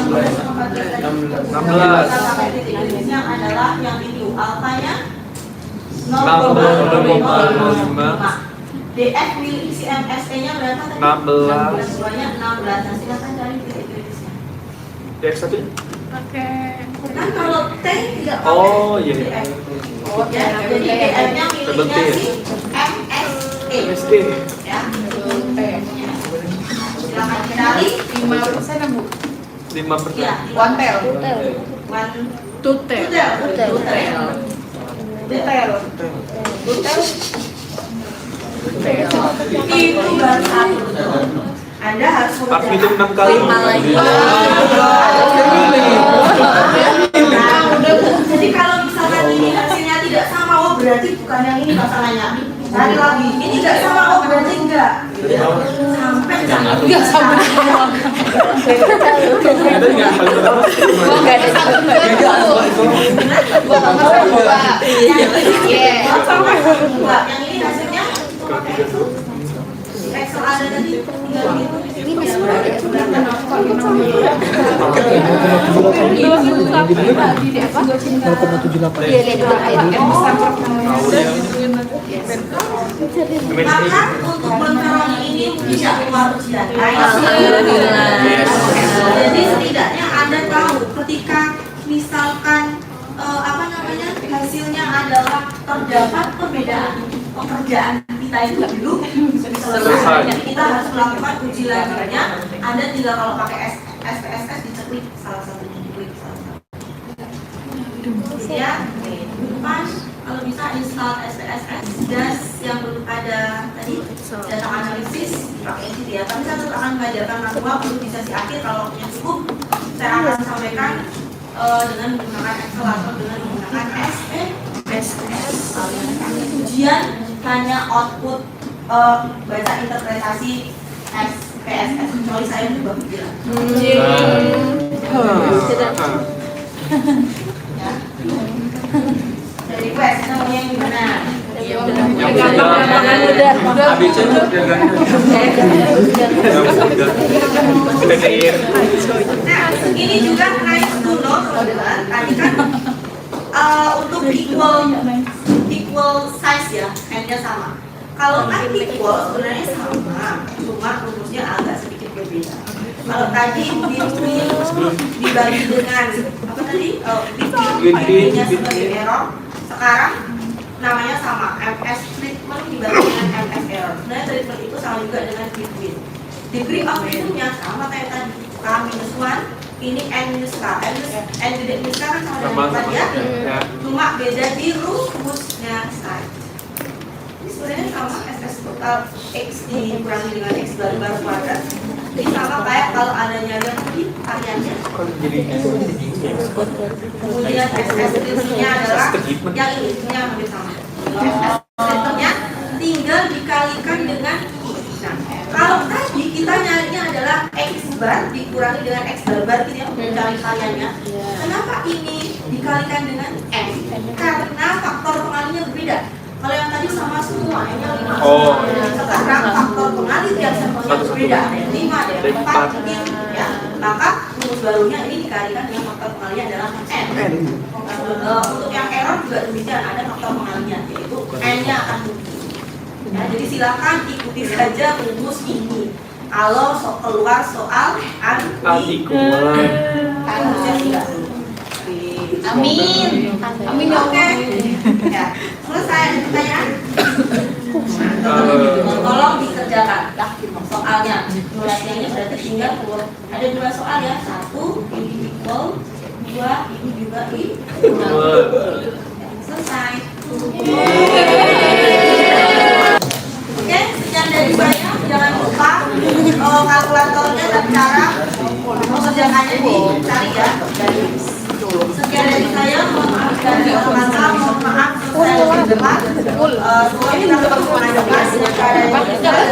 B: Sampai titik finishnya adalah yang itu alfanya
A: 0,05.
B: 0,05. DF milik si MST-nya berapa tadi?
A: 16.
B: Semuanya 16. Nah, silakan cari titik finishnya.
A: DF satu?
B: Kan kalau T tidak pakai
A: Oh, iya.
B: DF. Ya, jadi DF-nya miliknya si MSE.
A: MST.
B: Ya. Silakan cari
D: 5% Bu.
A: 5%.
B: ya.
D: One tel.
B: Tutel. Itu baru satu. Anda harus
A: Pas hitung 6 kali.
B: Jadi kalau misalkan ini hasilnya tidak sama, oh berarti bukan yang ini masalahnya. Cari lagi, ini tidak sama, oh berarti enggak. Sampai jangan.
D: Enggak sama.
A: Ada nggak paling pertama?
D: Enggak ada satu. Gua nomor 2. Iya.
B: Enggak, yang ini hasilnya Excel ada tadi tinggal gitu.
E: Iya, lihat dulu air.
B: Maka untuk konferensi ini tidak keluar ujian. Jadi setidaknya Anda tahu ketika misalkan hasilnya adalah terdapat perbedaan pekerjaan kita itu dulu selesai. Jadi kita harus melakukan uji lanjutnya. Anda tinggal kalau pakai SPSS diceklik salah satunya, diklik salah satu. Ya, pas kalau bisa install SPSS dan yang belum ada tadi data analisis pakai itu ya. Tapi saya tetap akan mengajarkan manual belum di sesi akhir. Kalau punya cukup, saya akan sampaikan dengan menggunakan Excel atau dengan menggunakan SPSS. Ujian hanya output baca interpretasi SPSS. Kecuali saya berubah pikiran. Ya. Dari quest, kita mau yang gimana?
A: ABC
B: Nah, ini juga nice to know, teman-teman. Tadi kan untuk equal size ya, handnya sama. Kalau unequal sebenarnya sama, cuma rumusnya agak sedikit berbeda. Kalau tadi between dibagi dengan apa tadi? Between-nya sebagai error. Sekarang namanya sama, MS treatment dibagi dengan MS error. Sebenarnya treatment itu sama juga dengan between. Degree of freedom-nya sama kayak tadi, K-1, ini N-K. N gede minus K kan sama dengan ya. Cuma beda di rumusnya saja. Ini sebenarnya sama, SS total X dikurangi dengan X baru kuadrat. Ini sama kayak kalau adanya yang tadi variannya. Kemudian SS treatment-nya adalah yang ini hampir sama. SS treatment-nya tinggal dikalikan dengan I. Nah, kalau tadi kita nyarinya adalah X bar dikurangi dengan X bar gitu ya, mencari variannya. Kenapa ini dikalikan dengan N? Karena faktor pengalinya berbeda. Kalau yang tadi sama semua, yang 5. Sekarang faktor pengali tiap sampelnya berbeda. Ada yang 5, ada yang 4, ya. Maka rumus barunya ini dikalikan dengan faktor pengalinya adalah N. Untuk yang error juga demikian, ada faktor pengalinya, yaitu N-nya akan tinggi. Ya, jadi silakan ikuti saja rumus ini. Kalau keluar soal
A: antikulan.
B: rumusnya tidak.
D: Amin. Amin ya
B: Oke. Ya, selesai ada pertanyaan? Tolong dikerjakan soalnya. Durasinya berarti tinggal ada 2 soal ya. 1 ini equal, 2 ini juga equal. Selesai. Oke, sekian dari saya. Jangan lupa kalkulatornya dan cara mengerjakannya dicari ya. Sekian dari saya, mohon maaf dari mohon maaf saya di depan. Semoga kita bertemu dengan dengan keadaan